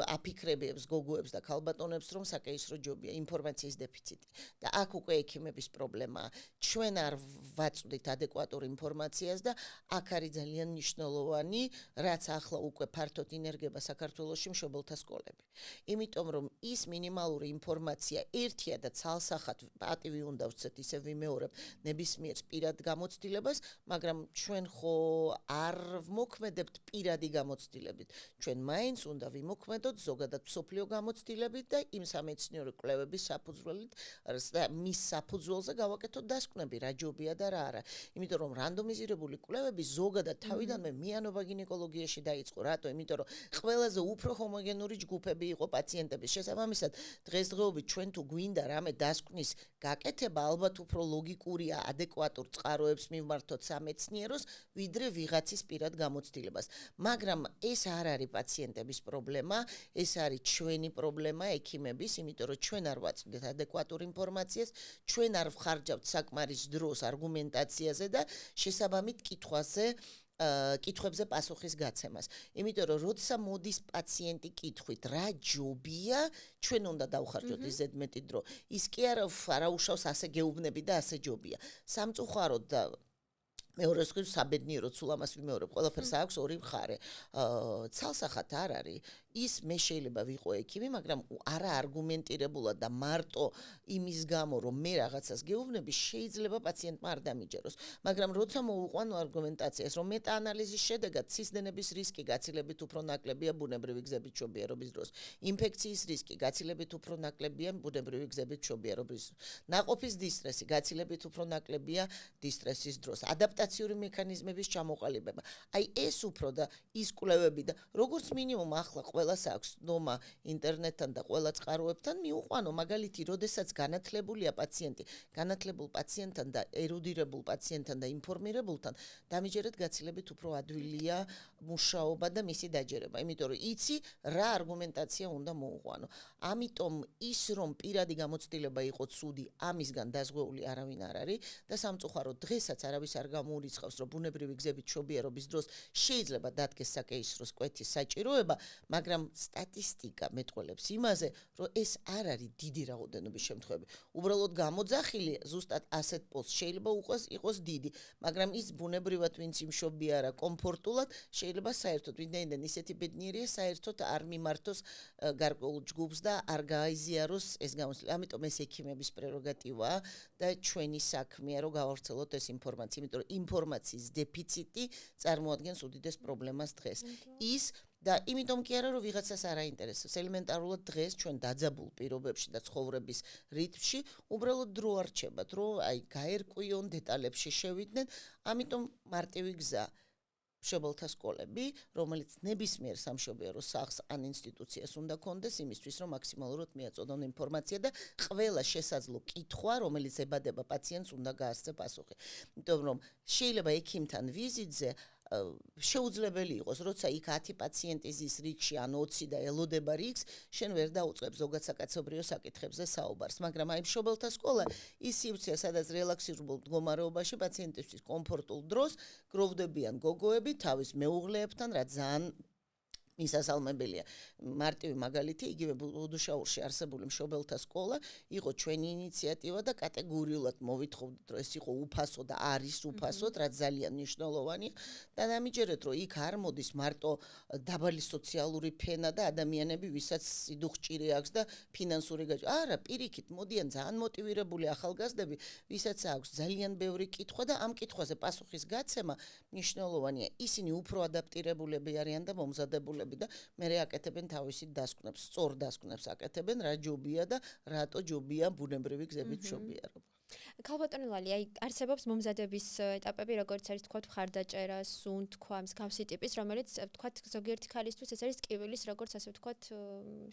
აფიქრებს გოგოებს და ქალბატონებს, რომ საკეისრო ჯობია, ინფორმაციის დეფიციტი. და აქ უკვე ექიმების პრობლემაა. ჩვენ არ ვაწვდით ადეკვატურ ინფორმაციას და აქ არის ძალიან მნიშვნელოვანი, რაც ახლა უკვე ფართოდ ინერგება საქართველოში მშობელთა სკოლები. იმიტომ რომ ის მინიმალური ინფორმაცია ერთია და ცალსახად პატივი უნდა ვცეთ, ისე ვიმეორებ ნებისმიერ პირად გამოცდილებას, მაგრამ ჩვენ ხო არ ვმოქმედებთ პირადი გამოცდილებით. ჩვენ მაინც უნდა ვიმოქმედოთ ზოგადად მსოფლიო გამოცდილებით და იმ სამეცნიერო კვლევების საფუძველით, მის საფუძველზე გავაკეთოთ დასკვნები, რა ჯობია და რა არა. იმიტომ რომ რანდომიზირებული კვლევები ზოგადად თავიდანვე მიანობა გინეკოლოგიაში დაიწყო. რატო? იმიტომ რომ ყველაზე უფრო ჰომოგენური ჯგუფები იყო პაციენტების. შესაბამისად, დღესდღეობით ჩვენ თუ გვინდა რამე დასკვნის გაკეთება, ალბათ უფრო ლოგიკურია ადეკვატურ წყაროებს მივმართოთ სამეცნიეროს, ვიდრე ვიღაცის პირად გამოცდილებას. მაგრამ ეს არ არის პაციენტების პრობლემა, ეს არის ჩვენი პრობლემა, ექიმების, იმიტომ რომ ჩვენ არ ვაწვდით ადეკვატურ ინფორმაციას, ჩვენ არ ვხარჯავთ საკმარის დროს არგუმენტაციაზე და შესაბამით კითხვებზე პასუხის გაცემას. იმიტომ რომ როცა მოდის პაციენტი კითხვით, რა ჯობია, ჩვენ უნდა დავხარჯოთ ის ზედმეტი დრო. ის კი არა უშავს ასე გეუბნები და ასე ჯობია. სამწუხაროდ და მეორე მხრივ საბედნიეროდ სულ ამას ვიმეორებ, ყველაფერს აქვს ორი მხარე. ცალსახად არ არის. ის მე შეიძლება ვიყო ექიმი, მაგრამ არა არგუმენტირებულად და მარტო იმის გამო, რომ მე რაღაცას გეუბნები, შეიძლება პაციენტმა არ დამიჯეროს. მაგრამ როცა მოუყვანო არგუმენტაციას, რომ მეტაანალიზის შედეგად სისხლდენების რისკი გაცილებით უფრო ნაკლებია ბუნებრივი გზებით მშობიარობის დროს, ინფექციის რისკი გაცილებით უფრო ნაკლებია ბუნებრივი გზებით მშობიარობის დროს, ნაყოფის დისტრესი გაცილებით უფრო ნაკლებია დისტრესის დროს, ადაპტაციური მექანიზმების ჩამოყალიბება. აი ეს უფრო და ის კვლევები და როგორც მინიმუმ ახლა ყველას აქვს ნომა ინტერნეტთან და ყველა წყაროებთან მიუყვანო, მაგალითი, როდესაც განათლებულია პაციენტი, განათლებულ პაციენტთან და ერუდირებულ პაციენტთან და ინფორმირებულთან, დამიჯერეთ გაცილებით უფრო ადვილია მუშაობა და მისი დაჯერება, იმიტომ რომ იცი რა არგუმენტაცია უნდა მოუყვანო. ამიტომ ის რომ პირადი გამოცდილება იყო ცუდი, ამისგან დაზღვეული არავინ არ არის და სამწუხაროდ დღესაც არავის არ გამოურიცხავს, რომ ბუნებრივი გზებით მშობიარობის დროს შეიძლება დადგეს საკეისროს კვეთის საჭიროება, მაგრამ სტატისტიკა მეტყველებს იმაზე, რომ ეს არ არის დიდი რაოდენობის შემთხვევები. უბრალოდ გამოძახილი ზუსტად ასეთ პოსტს შეიძლება იყოს დიდი, მაგრამ ის ბუნებრივად ვინც იმშობიარა კომფორტულად, შეიძლება საერთოდ ვინაიდან ისეთი ბედნიერია, საერთოდ არ მიმართოს გარკვეულ ჯგუფს და არ გაიზიაროს ეს გამოცდილება. ამიტომ ეს ექიმების პრეროგატივაა და ჩვენი საქმეა, რომ გავავრცელოთ ეს ინფორმაცია, იმიტომ რომ ინფორმაციის დეფიციტი წარმოადგენს უდიდეს პრობლემას დღეს. ის და იმიტომ კი არა რომ ვიღაცას არ აინტერესებს ელემენტარულად დღეს ჩვენ დაძაბულ პირობებში და ცხოვრების რიტმში უბრალოდ დრო არ რჩებათ რომ აი გაერკვიონ დეტალებში შევიდნენ ამიტომ მარტივი გზა მშობელთა სკოლები რომელიც ნებისმიერ სამშობიარო სახლს ან ინსტიტუციას უნდა კონდეს იმისთვის რომ მაქსიმალურად მიაწოდონ ინფორმაცია და ყველა შესაძლო კითხვა რომელიც ებადება პაციენტს უნდა გაასწრე პასუხი იმიტომ რომ შეიძლება ექიმთან ვიზიტზე შეუძლებელი იყოს, როცა იქ 10 პაციენტი ზის რიგში ან 20 და ელოდება რიგს, შენ ვერ დაუწყებ ზოგად საკაცობრიო საკითხებზე საუბარს, მაგრამ აი მშობელთა სკოლა ის სივრცეა, სადაც რელაქსირებულ მდგომარეობაში პაციენტისთვის კომფორტულ დროს გროვდებიან გოგოები თავის მეუღლეებთან, რაც ძალიან მისასალმებელია. მარტივი მაგალითი, იგივე ბუდუშაურში არსებული მშობელთა სკოლა იყო ჩვენი ინიციატივა და კატეგორიულად მოვითხოვდით, რომ ეს იყო უფასო და არის უფასოდ, რაც ძალიან მნიშვნელოვანია. და დამიჯერეთ, რომ იქ არ მოდის მარტო დაბალი სოციალური ფენა და ადამიანები, ვისაც სიდუხჭირი აქვს და ფინანსური გაჭირვა. არა, პირიქით, მოდიან ძალიან მოტივირებული ახალგაზრდები, ვისაც აქვს ძალიან ბევრი კითხვა და ამ კითხვაზე პასუხის გაცემა მნიშვნელოვანია. ისინი უფრო ადაპტირებულები არიან და მომზადებულები და მე აკეთებენ თავისი დასკვნებს, სწორ დასკვნებს აკეთებენ, რა ჯობია და რატო ჯობია ბუნებრივი გზებით მშობიარობა. ქალბატონი ლალი, აი არსებობს მომზადების ეტაპები, როგორც არის თქვა მხარდაჭერა, სუნთქვა, მსგავსი ტიპის, რომელიც თქვა ზოგიერთი ქალისთვის ეს არის ტკივილის, როგორც ასე ვთქვათ,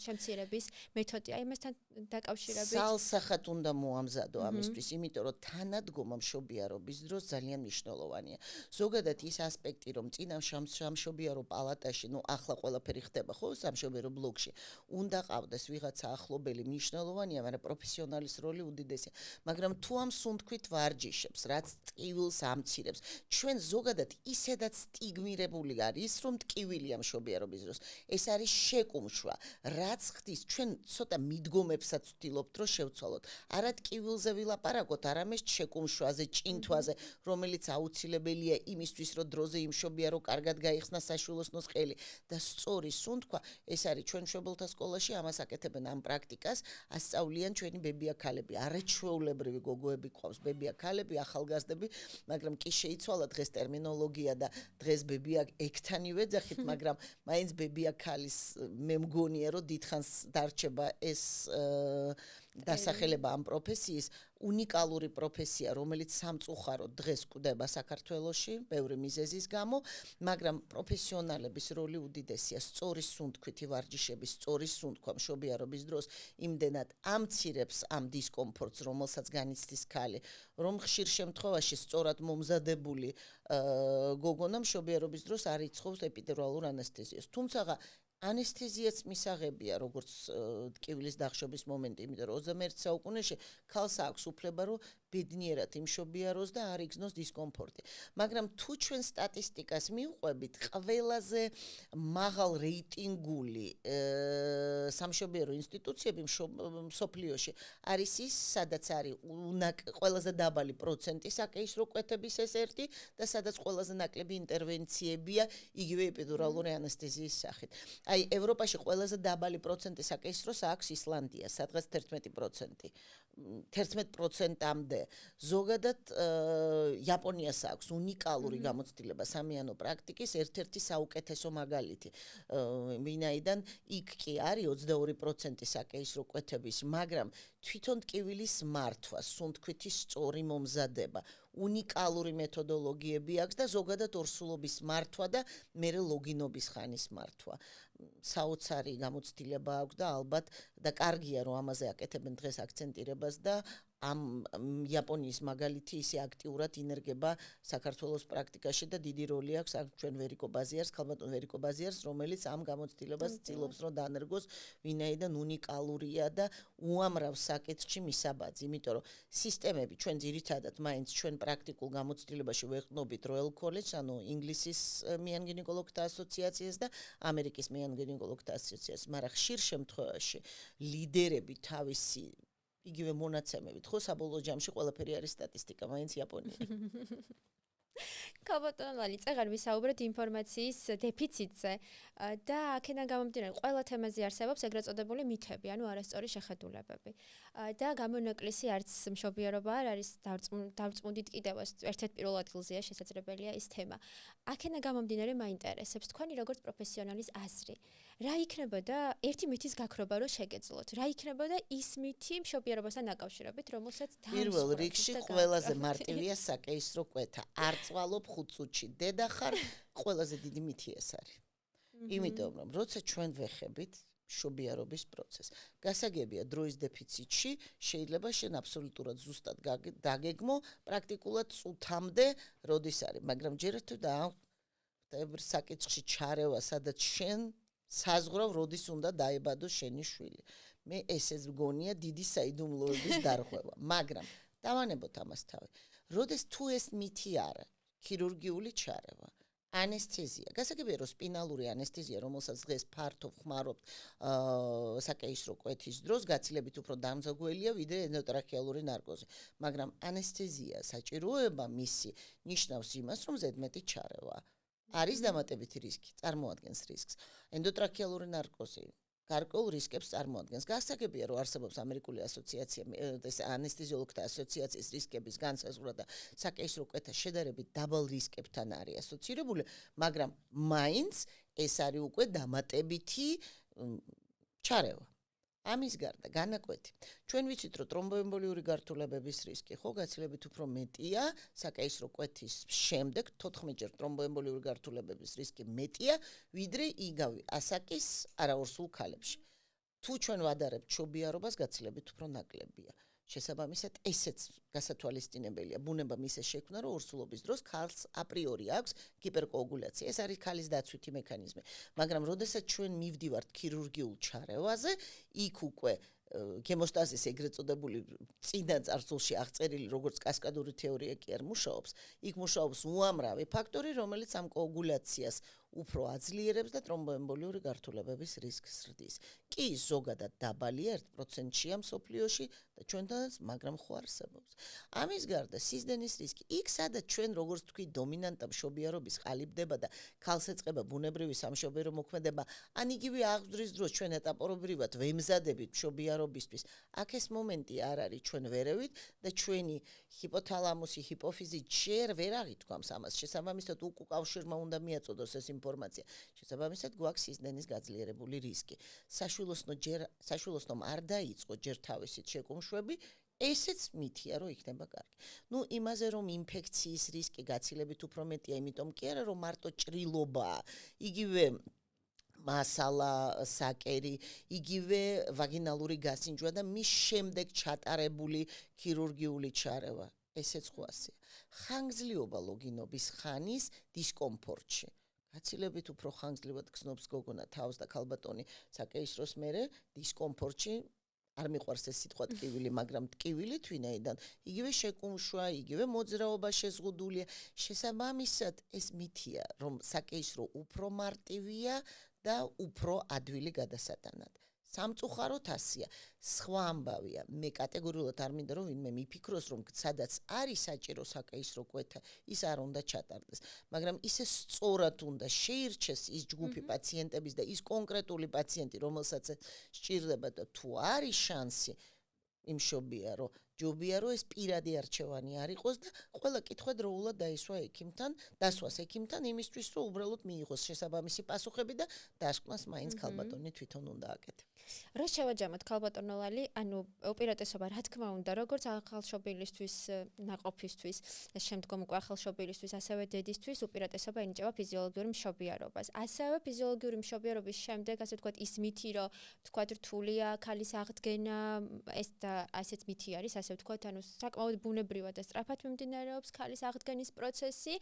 შემცირების მეთოდი. აი მასთან დაკავშირებით სალსახად უნდა მოამზადო ამისთვის, იმიტომ რომ თანადგომა მშობიარობის დროს ძალიან მნიშვნელოვანია. ზოგადად ის ასპექტი, რომ წინა სამშობიარო პალატაში, ახლა ყველაფერი ხდება, ხო, სამშობიარო ბლოკში, უნდა ყავდეს ვიღაცა ახლობელი, მნიშვნელოვანია, მაგრამ პროფესიონალის როლი უდიდესია. მაგრამ თუ ამ სუნთქვით ვარჯიშებს, რაც ტკივილს ამცირებს. ჩვენ ზოგადად ისედაც სტიგმირებული არის, რომ ტკივილია მშობიარობის დროს. ეს არის შეკუმშვა, რაც ხდის ჩვენ ცოტა მიდგომებსაც ვთილობთ, რომ შევცვალოთ. არა ტკივილზე ვილაპარაკოთ, არამედ შეკუმშვაზე, ჭინთვაზე, რომელიც აუცილებელია იმისთვის, რომ დროზე იმშობიარო კარგად გაიხსნა საშვილოსნოს ხელი და სწორი სუნთქვა, ეს არის ჩვენ მშობელთა სკოლაში ამას აკეთებენ ამ პრაქტიკას, ასწავლიან ჩვენი ბებია ქალები, არაჩვეულებრივი გოგოები ყავს, ბებია ქალები, ახალგაზრდები, მაგრამ კი შეიცვალა დღეს ტერმინოლოგია და დღეს ბებია ექთანი ვეძახით, მაგრამ მაინც ბებია ქალის მე მგონია, რომ დიდხანს დარჩება ეს დასახელება ამ პროფესიის უნიკალური პროფესია, რომელიც სამწუხაროდ დღეს გვხვდება საქართველოში, ბევრი მიზეზის გამო, მაგრამ პროფესიონალების როლი უდიდესია. სწორი სუნთქვითი ვარჯიშების, სწორი სუნთქვა მშობიარობის დროს იმდენად ამცირებს ამ დისკომფორტს, რომელსაც განიცდის ქალი, რომ ხშირ შემთხვევაში სწორად მომზადებული გოგონა მშობიარობის დროს არ იცხოვს ეპიდურალურ ანესთეზიას. თუმცა ანესთეზიაც მისაღებია, როგორც ტკივილის დახშობის მომენტი, იმიტომ რომ 21 საუკუნეში ქალს აქვს უფლება, რომ ბედნიერად იმშობიაროს და არ იგზნოს დისკომფორტი. მაგრამ თუ ჩვენ სტატისტიკას მივყვებით, ყველაზე მაღალ რეიტინგული სამშობიარო ინსტიტუციები მსოფლიოში არის ის, სადაც არის ყველაზე დაბალი პროცენტი საკეისრო კვეთების ეს ერთი და სადაც ყველაზე ნაკლები ინტერვენციებია იგივე ეპიდურალური ანესთეზიის სახით. აი, ევროპაში ყველაზე დაბალი პროცენტი საკეისროს აქვს ისლანდია, სადღაც 11%. 11%-ამდე. ზოგადად იაპონიას აქვს უნიკალური გამოცდილება სამიანო პრაქტიკის ერთ-ერთი საუკეთესო მაგალითი. ვინაიდან იქ კი არის 22% საკეისრო კვეთების, მაგრამ თვითონ ტკივილის მართვა, სუნთქვითი სწორი მომზადება, უნიკალური მეთოდოლოგიები აქვს და ზოგადად ორსულობის მართვა და მერე ლოგინობის ხანის მართვა. საოცარი გამოცდილება აქვს და ალბათ და კარგია რომ ამაზე აკეთებენ დღეს აქცენტირებას და ამ იაპონიის მაგალითი ისე აქტიურად ინერგება საქართველოს პრაქტიკაში და დიდი როლი აქვს ჩვენ ვერიკო ბაზიარს, ქალბატონ ვერიკო ბაზიარს, რომელიც ამ გამოცდილებას ცდილობს რომ დაანერგოს, ვინაიდან უნიკალურია და უამრავ საკითხში მისაბაძი, იმიტომ რომ სისტემები ჩვენ ძირითადად მაინც ჩვენ პრაქტიკულ გამოცდილებაში ვეყნობით Royal College, ანუ ინგლისის მეანგინეკოლოგთა ასოციაციას და ამერიკის მეანგინეკოლოგთა ასოციაციას, მაგრამ ხშირ შემთხვევაში ლიდერები თავისი იგივე მონაცემებით, ხო, საბოლოო ჯამში ყველაფერი არის სტატისტიკა, მაინც იაპონია. ქალბატონო ლალი, წეგარ ვისაუბრეთ ინფორმაციის დეფიციტზე და აქედან გამომდინარე, ყველა თემაზე არსებობს ეგრეთ წოდებული მითები, ანუ არასწორი შეხედულებები. და გამონაკლისი არც მშობიარობა არ არის დავწმუნდით კიდევ ერთ-ერთ პირველ ადგილზეა შესაძლებელია ის თემა. აქედან გამომდინარე მაინტერესებს თქვენი როგორც პროფესიონალის აზრი. რა იქნებოდა ერთი მითის გაქრობა რო შეგეძლოთ? რა იქნებოდა ის მითი მშობიარობასთან დაკავშირებით, რომელსაც პირველ რიგში ყველაზე მარტივია საკეისრო კვეთა. არ წვალობ 5 წუთში. დედა ხარ, ყველაზე დიდი მითი ეს არის. იმიტომ რომ როცა ჩვენ ვეხებით მშობიარობის პროცესს, გასაგებია დროის დეფიციტში შეიძლება შენ აბსოლუტურად ზუსტად დაგეგმო პრაქტიკულად წუთამდე როდის არის, მაგრამ ჯერ თუ და საკითხში ჩარევა, სადაც შენ საზღვრავ როდის უნდა დაებადო შენი შვილი. მე ესეც მგონია დიდი საიდუმლოების დარღვევა, მაგრამ დავანებოთ ამას თავი. როდეს თუ ეს მითი არა, ქირურგიული ჩარევა, ანესთეზია. გასაგებია რომ სპინალური ანესთეზია, რომელსაც დღეს ფართო ხმარობთ საკეისრო კვეთის დროს, გაცილებით უფრო დამზოგველია ვიდრე ენდოტრაქეალური ნარკოზი. მაგრამ ანესთეზია საჭიროება მისი ნიშნავს იმას, რომ ზედმეტი ჩარევა არის დამატებითი რისკი, წარმოადგენს რისკს. ენდოტრაქეალური ნარკოზი გარკვეულ რისკებს წარმოადგენს. გასაგებია, რომ არსებობს ამერიკული ასოციაცია, ეს ანესთეზიოლოგთა ასოციაციის რისკების განსაზღვრა და საკეისრო კვეთა შედარებით დაბალ რისკებთან არის ასოცირებული, მაგრამ მაინც ეს არის უკვე დამატებითი ჩარევა. ამის გარდა განაკვეთი. ჩვენ ვიცით, რომ ტრომბოემბოლიური გართულებების რისკი ხო გაცილებით უფრო მეტია, საკეისრო კვეთის შემდეგ 14 ჯერ ტრომბოემბოლიური გართულებების რისკი მეტია, ვიდრე იგავი ასაკის არაორსულ ქალებში. თუ ჩვენ ვადარებთ მშობიარობას, გაცილებით უფრო ნაკლებია. შესაბამისად, ესეც გასათვალისწინებელია. ბუნება მისეს შექმნა, რომ ორსულობის დროს ქალს აპრიორი აქვს ჰიპერკოაგულაცია. ეს არის ქალის დაცვითი მექანიზმი. მაგრამ როდესაც ჩვენ მივდივართ ქირურგიულ ჩარევაზე, იქ უკვე გემოსტაზის ეგრეთ წოდებული წინა წარსულში აღწერილი როგორც კასკადური თეორია კი არ მუშაობს, იქ მუშაობს უამრავი ფაქტორი, რომელიც ამ კოაგულაციას უფრო აძლიერებს და ტრომბოემბოლიური გართულებების რისკს ზრდის. კი ზოგადად დაბალია 1%-ია მსოფლიოში და ჩვენთანაც, მაგრამ ხო არსებობს. ამის გარდა სიზდენის რისკი. იქ სადაც ჩვენ როგორც თქვი დომინანტა მშობიარობის ყალიბდება და ქალს ეწყება ბუნებრივი სამშობიარო მოქმედება, ან იგივე აღძვრის დროს ჩვენ ეტაპობრივად ვემზადებით მშობიარობისთვის. აქ ეს მომენტი არ არის ჩვენ ვერევით და ჩვენი ჰიპოთალამუსი, ჰიპოფიზი ჯერ ვერ აღითქვამს ამას. შესაბამისად უკავშირმა უნდა მიაწოდოს ეს ინფორმაცია. შესაბამისად გვაქვს სიზდენის გაძლიერებული რისკი. საშვილოსნომ არ დაიწყო ჯერ თავისით შეკუმშვები, ესეც მითია, რომ იქნება კარგი. იმაზე რომ ინფექციის რისკი გაცილებით უფრო მეტია, იმიტომ კი არა რომ მარტო ჭრილობაა, იგივე მასალა, საკერი, იგივე ვაგინალური გასინჯვა და მის შემდეგ ჩატარებული ქირურგიული ჩარევა. ესეც ხვასია. ხანგრძლივობა ლოგინობის ხანის დისკომფორტში. გაცილებით უფრო ხანგრძლივად გრძნობს გოგონა თავს და ქალბატონი საკეისროს მერე დისკომფორტში. არ მიყვარს ეს სიტყვა ტკივილი, მაგრამ ტკივილი თვინაიდან იგივე შეკუმშვა, იგივე მოძრაობა შეზღუდულია. შესაბამისად ეს მითია, რომ საკეისრო უფრო მარტივია და უფრო ადვილი გადასატანად. სამწუხაროდ ასია. სხვა ამბავია. მე კატეგორიულად არ მინდა რომ ვინმე მიფიქროს, რომ სადაც არის საჭირო საკეისრო კვეთა, ის არ უნდა ჩატარდეს. მაგრამ ისე სწორად უნდა შეირჩეს ის ჯგუფი პაციენტების და ის კონკრეტული პაციენტი, რომელსაც სჭირდება და თუ არის შანსი იმშობიარო, ჯობია რომ ეს პირადი არჩევანი არ იყოს და ყველა კითხვა დროულად დასვას ექიმთან იმისთვის, რომ უბრალოდ მიიღოს შესაბამისი პასუხები და დასკვნას მაინც ქალბატონი თვითონ უნდა აკეთებს. რა შევაჯამოთ ქალბატონო ლალი, ანუ უპირატესობა რა თქმა უნდა, როგორც ახალშობილისთვის, ნაყოფისთვის, შემდგომ უკვე ახალშობილისთვის, ასევე დედისთვის უპირატესობა ენიჭება ფიზიოლოგიური მშობიარობას. ასევე ფიზიოლოგიური მშობიარობის შემდეგ, ასე ვთქვათ, ის მითი, რომ ვთქვათ, რთულია ქალის აღდგენა, ეს და ასეც მითი არის, ასე ვთქვათ, ანუ საკმაოდ ბუნებრივად და სწრაფად მიმდინარეობს ქალის აღდგენის პროცესი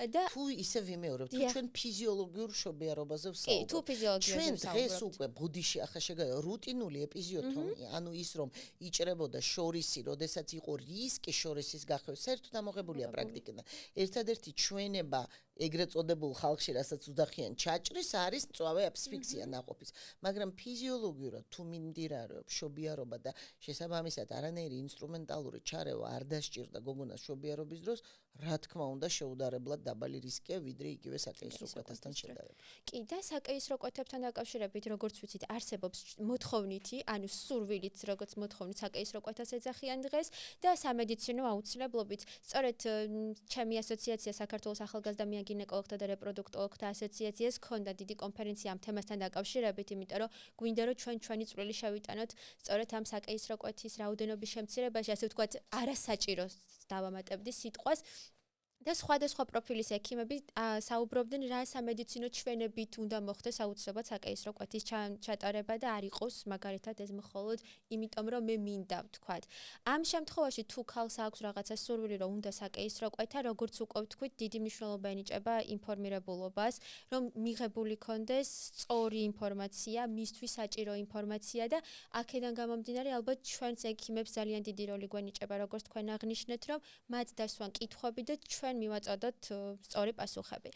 და თუ ისე ვიმეორებთ, თუ ჩვენ ფიზიოლოგიურ მშობიარობაზე ვსაუბრობთ. თუ ფიზიოლოგიაზე ჩვენ დღეს უკვე ბუდიში ახლა შეგაია რუტინული ეპიზიოთომია, ანუ ის რომ იჭრებოდა შორისი, როდესაც იყო რისკი შორისის გახევა, საერთოდ ამოღებულია პრაქტიკიდან. ერთადერთი ჩვენება ეგრეთ წოდებულ ხალხში, რასაც უძახიან ჩაჭრის, არის მწვავე აფსფიქსია ნაყოფის. მაგრამ ფიზიოლოგიურად თუ მიმდინარეობს შობიარობა და შესაბამისად არანაირი ინსტრუმენტალური ჩარევა არ დასჭირდა გოგონას შობიარობის დროს, რა თქმა უნდა, შეუდარებლად დაბალი რისკია, ვიდრე იგივე საკეისრო კვეთასთან შედარებით. კი და საკეისრო კვეთებთან დაკავშირებით, როგორც ვიცით, არსებობს მოთხოვნითი, ანუ სურვილით, როგორც მოთხოვნით საკეისრო კვეთას ეძახიან დღეს და სამედიცინო აუცილებლობით. სწორედ ჩემი ასოციაცია საქართველოს ახალგაზრდა გინეკოლოგთა და რეპროდუქტოლოგთა ასოციაციას ჰქონდა დიდი კონფერენცია ამ თემასთან დაკავშირებით, იმიტომ რომ გვინდა რომ ჩვენი წვლილი შევიტანოთ სწორედ ამ საკეისრო კვეთის რაოდენობის შემცირებაში, ასე ვთქვათ, არასაჭირო დავამატებდი სიტყვას. და სხვადასხვა პროფილის ექიმები საუბრობდნენ რა სამედიცინო ჩვენებით უნდა მოხდეს აუცილებლად საკეისრო კვეთის ჩატარება და არ იყოს მაგალითად ეს მხოლოდ იმიტომ რომ მე მინდა ვთქვათ. ამ შემთხვევაში თუ ქალს აქვს რაღაცა სურვილი რომ უნდა საკეისრო კვეთა, როგორც უკვე ვთქვით, დიდი მნიშვნელობა ენიჭება ინფორმირებულობას, რომ მიღებული კონდეს სწორი ინფორმაცია, მისთვის საჭირო ინფორმაცია და აქედან გამომდინარე ალბათ ჩვენს ექიმებს ძალიან დიდი როლი გვენიჭება, როგორც თქვენ აღნიშნეთ, რომ მათ დასვან კითხვები და ჩვენ მივაწოდოთ სწორი პასუხები.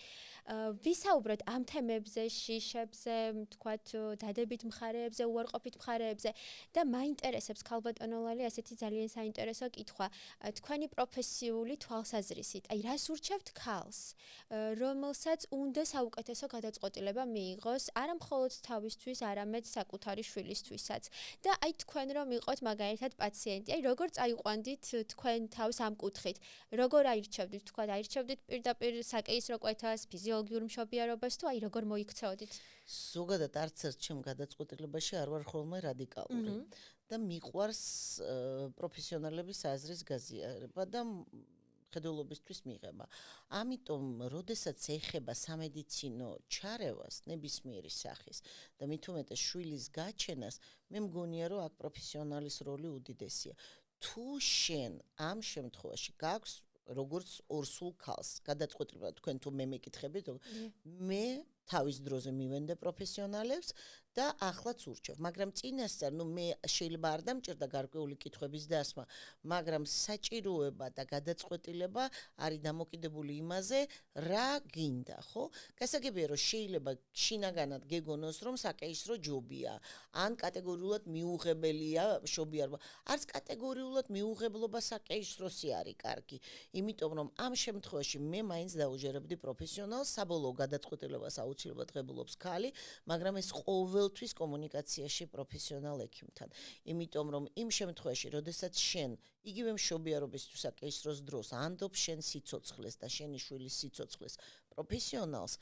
ვისაუბროთ ამ თემებზე, შიშებზე, თქვათ, დადებით მხარეებზე, უარყოფით მხარეებზე და მაინტერესებს ქალბატონოლალი ასეთი ძალიან საინტერესო კითხვა. თქვენი პროფესიული თვალსაზრისით, აი რას ურჩევთ ქალს, რომელსაც უნდა საუკეთესო გადაწყვეტილება მიიღოს, არა მხოლოდ თავისთვის, არამედ საკუთარი შვილისთვისაც. და აი თქვენ რომ იყოთ მაგალითად პაციენტი, აი როგორ წაიყვანდით თქვენ თავს ამ კუთხით? როგორ აირჩევდით, თქვა აირჩევდით პირდაპირ საკეისრო კვეთას, ფიზიოლოგიურ მშობიარობას თუ აი როგორ მოიქცეოდით? ზოგადად არც ერთ ჩემ გადაწყვეტილებაში არ ვარ ხოლმე რადიკალური და მიყვარს პროფესიონალების აზრის გაზიარება და ხედულობისთვის მიღება. ამიტომ, როდესაც ეხება სამედიცინო ჩარევას ნებისმიერი სახის და მით უმეტეს შვილის გაჩენას, მე მგონია, რომ აქ პროფესიონალის როლი უდიდესია. თუ შენ ამ შემთხვევაში გაქვს როგორც ორსულ ქალს გადაწყვეტილება, თქვენ თუ მე მეკითხებით, მე თავის დროზე მივენდე პროფესიონალებს და ახლაც ურჩევ, მაგრამ წინასწარ, მე შეიძლება არ დამჭირდა გარკვეული კითხვების დასმა, მაგრამ საჭიროება და გადაწყვეტილება არის დამოკიდებული იმაზე, რა გინდა, ხო? გასაგებია, რომ შეიძლება შინაგანად გეგონოს, რომ საკეისრო ჯობია, ან კატეგორიულად მიუღებელია შობიარობა. არც კატეგორიულად მიუღებლობა საკეისროსი არის კარგი, იმიტომ რომ ამ შემთხვევაში მე მაინც დაუჯერებდი პროფესიონალს, საბოლოო გადაწყვეტილებას აუცილებლად ღებულობს ქალი, მაგრამ ეს ყოველთვის კომუნიკაციაში პროფესიონალ ექიმთან. იმიტომ რომ იმ შემთხვევაში, როდესაც შენ იგივე მშობიარობისთვის საკეისროს დროს ანდობ შენ სიცოცხლეს და შენი შვილის სიცოცხლეს პროფესიონალს,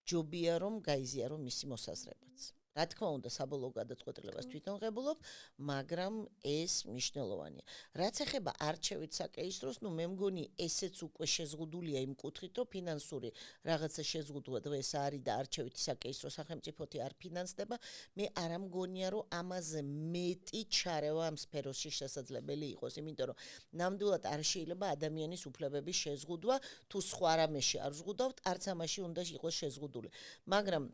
ჯობია რომ გაიზიარო მისი მოსაზრებაც. რა თქმა უნდა, საბოლოო გადაწყვეტილებას თვითონ ღებულობ, მაგრამ ეს მნიშვნელოვანია. რაც ეხება არჩევით საკეისროს, მე მგონი ესეც უკვე შეზღუდულია იმ კუთხით, რომ ფინანსური რაღაცა შეზღუდვა დღეს არის და არჩევითი საკეისრო სახელმწიფოთი არ ფინანსდება, მე არ მგონია, რომ ამაზე მეტი ჩარევა ამ სფეროში შესაძლებელი იყოს, იმიტომ რომ ნამდვილად არ შეიძლება ადამიანის უფლებების შეზღუდვა, თუ სხვა რამეში არ ზღუდავთ, არც ამაში უნდა იყოს შეზღუდული. მაგრამ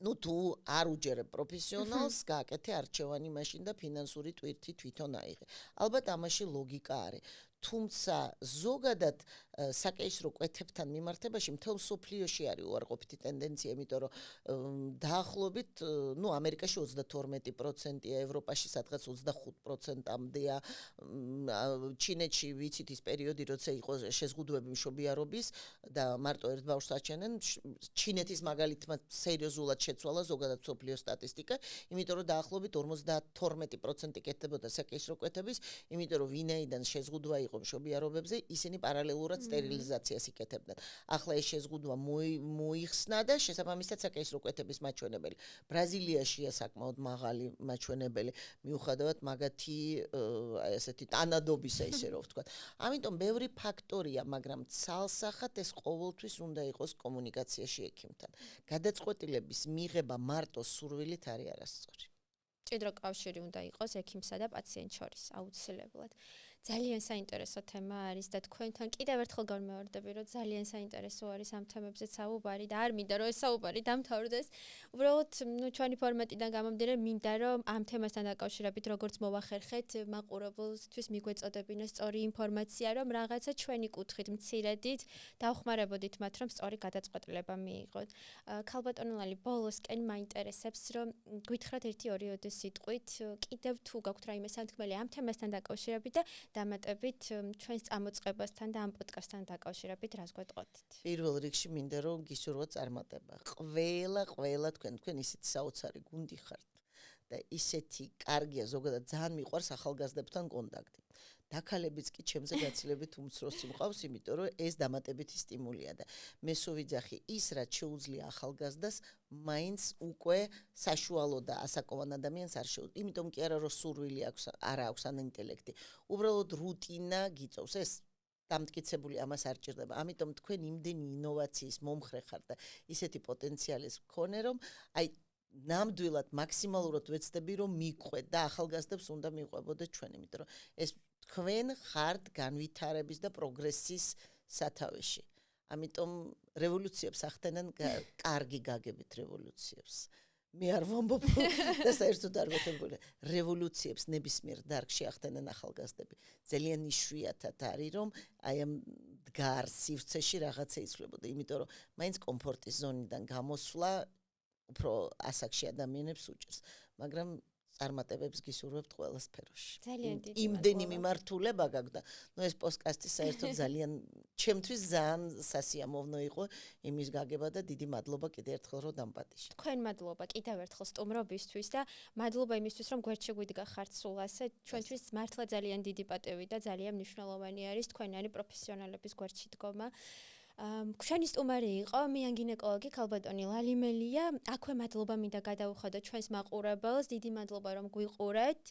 თუ არ უჯერებ პროფესიონალს, გააკეთე არჩევანი მაშინ და ფინანსური ტვირთი თვითონ აიღე. ალბათ ამაში ლოგიკა არის. თუმცა ზოგადად საკეისრო კვეთებთან მიმართებაში მთელ მსოფლიოში არის უარყოფითი ტენდენცია, იმიტომ რომ დაახლოებით, ამერიკაში 32%-ია, ევროპაში სადღაც 25%-მდეა, ჩინეთში ვიცით ის პერიოდი, როცა იყო შეზღუდვები მშობიარობის და მარტო ერთ ბავშვს აჩენენ, ჩინეთის მაგალითმა სერიოზულად შეცვალა ზოგადად მსოფლიო სტატისტიკა, იმიტომ რომ დაახლოებით 52% კეთდებოდა საკეისრო კვეთების, იმიტომ რომ ვინაიდან შეზღუდვა იყო მშობიარობებზე, ისინი პარალელურად სტერილიზაციას იკეთებდნენ. ახლა ეს შეზღუდვა მოიხსნა და შესაბამისად საკეისრო კვეთების მაჩვენებელი. ბრაზილიაშია საკმაოდ მაღალი მაჩვენებელი, მიუხედავად მაგათი ესეთი ტანადობისა, ისე რომ ვთქვათ. ამიტომ ბევრი ფაქტორია, მაგრამ ცალსახად ეს ყოველთვის უნდა იყოს კომუნიკაციაში ექიმთან. გადაწყვეტილების მიღება მარტო სურვილით არის არასწორი. ჭიდრო კავშირი უნდა იყოს ექიმსა და პაციენტ შორის, აუცილებლად. ძალიან საინტერესო თემა არის და თქვენთან კიდევ ერთხელ გამეორდები, რომ ძალიან საინტერესო არის ამ თემებზე საუბარი და არ მინდა რომ ეს საუბარი დამთავრდეს. უბრალოდ, ჩვენი ფორმატიდან გამომდინარე, მინდა რომ ამ თემასთან დაკავშირებით როგორც მოვახერხეთ, მაყურებელთვის მიგვეწოდებინოს სწორი ინფორმაცია, რომ რაღაცა ჩვენი კუთხით მცირედით დავხმარებოდით მათ, რომ სწორი გადაწყვეტილება მიიღოთ. ქალბატონო ლალი, ბოლოსკენ მაინტერესებს, რომ გვითხრათ 1-2 სიტყვით, კიდევ თუ გაქვთ რაიმე სანთქმელი ამ თემასთან დაკავშირებით და დამატებით ჩვენს წამოწყებასთან და ამ პოდკასტთან დაკავშირებით რას გვეტყოდით? პირველ რიგში მინდა რომ გისურვოთ წარმატება. ყველა თქვენ ისეთი საოცარი გუნდი ხართ და ისეთი კარგია, ზოგადად ძალიან მიყვარს ახალგაზრდებთან კონტაქტი. დაქალებიც კი ჩემზე გაცილებით უმცროსი მყავს, იმიტომ რომ ეს დამატებითი სტიმულია და მე სულ ვიძახი ის რაც შეუძლია ახალგაზრდას, მაინც უკვე საშუალო და ასაკოვან ადამიანს არ შეუძლია. იმიტომ კი არა რომ სურვილი აქვს, არა აქვს ან ინტელექტი. უბრალოდ რუტინა გიწევს ეს დამტკიცებული ამას არ ჭირდება. ამიტომ თქვენ იმდენი ინოვაციის მომხრე ხართ და ისეთი პოტენციალის მქონე რომ აი ნამდვილად მაქსიმალურად ვეცდები რომ მიყვეთ და ახალგაზრდებს უნდა მიყვებოდეთ ჩვენ, იმიტომ რომ ეს თქვენ ხართ განვითარების და პროგრესის სათავეში. ამიტომ რევოლუციებს ახდენენ კარგი გაგებით რევოლუციებს. მე არ ვამბობ და საერთოდ არ ვეთებოდი. რევოლუციებს ნებისმიერ დარგში ახდენენ ახალგაზრდები. ძალიან იშვიათად არის რომ აი ამ დგარ სივრცეში რაღაცა იცვლებოდა, იმიტომ რომ მაინც კომფორტის ზონიდან გამოსვლა უფრო ასაკში ადამიანებს უჭირს, მაგრამ წარმატებებს გისურვებთ ყველა სფეროში. ძალიან დიდი იმდენი მიმართულება გაქვს და ეს პოდკასტი საერთოდ ძალიან ჩემთვის ძალიან სასიამოვნო იყო იმის გაგება და დიდი მადლობა კიდევ ერთხელ რომ დამპატიჟე. თქვენ მადლობა კიდევ ერთხელ სტუმრობისთვის და მადლობა იმისთვის რომ გვერდში გვიდგა ხართ სულ ასე. ჩვენთვის მართლა ძალიან დიდი პატივი და ძალიან მნიშვნელოვანი არის თქვენანი პროფესიონალების გვერდში დგომა. ჩვენი სტუმარი იყო მიან გინეკოლოგი ქალბატონი ლალი მელია. აქვე მადლობა მინდა გადაუხადო ჩვენს მაყურებელს. დიდი მადლობა რომ გვიყურეთ.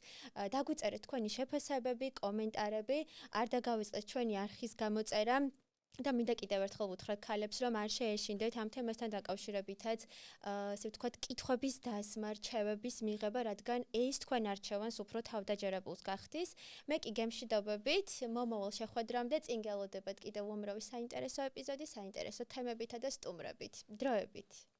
დაგვიწერეთ თქვენი შეფასებები, კომენტარები. არ დაგავიწყეთ ჩვენი არხის გამოწერა. და მინდა კიდევ ერთხელ ვუთხრათ ქალებს, რომ არ შეეშინდეთ ამ თემასთან დაკავშირებითაც, ასე ვთქვათ, კითხვების დასმა, რჩევების მიღება, რადგან ეს თქვენ არჩევანს უფრო თავდაჯერებულს გახდის. მე კი გემშვიდობებით, მომავალ შეხვედრამდე წინ გელოდებათ კიდევ უამრავი საინტერესო ეპიზოდი, საინტერესო თემებითა და სტუმრებით. დროებით.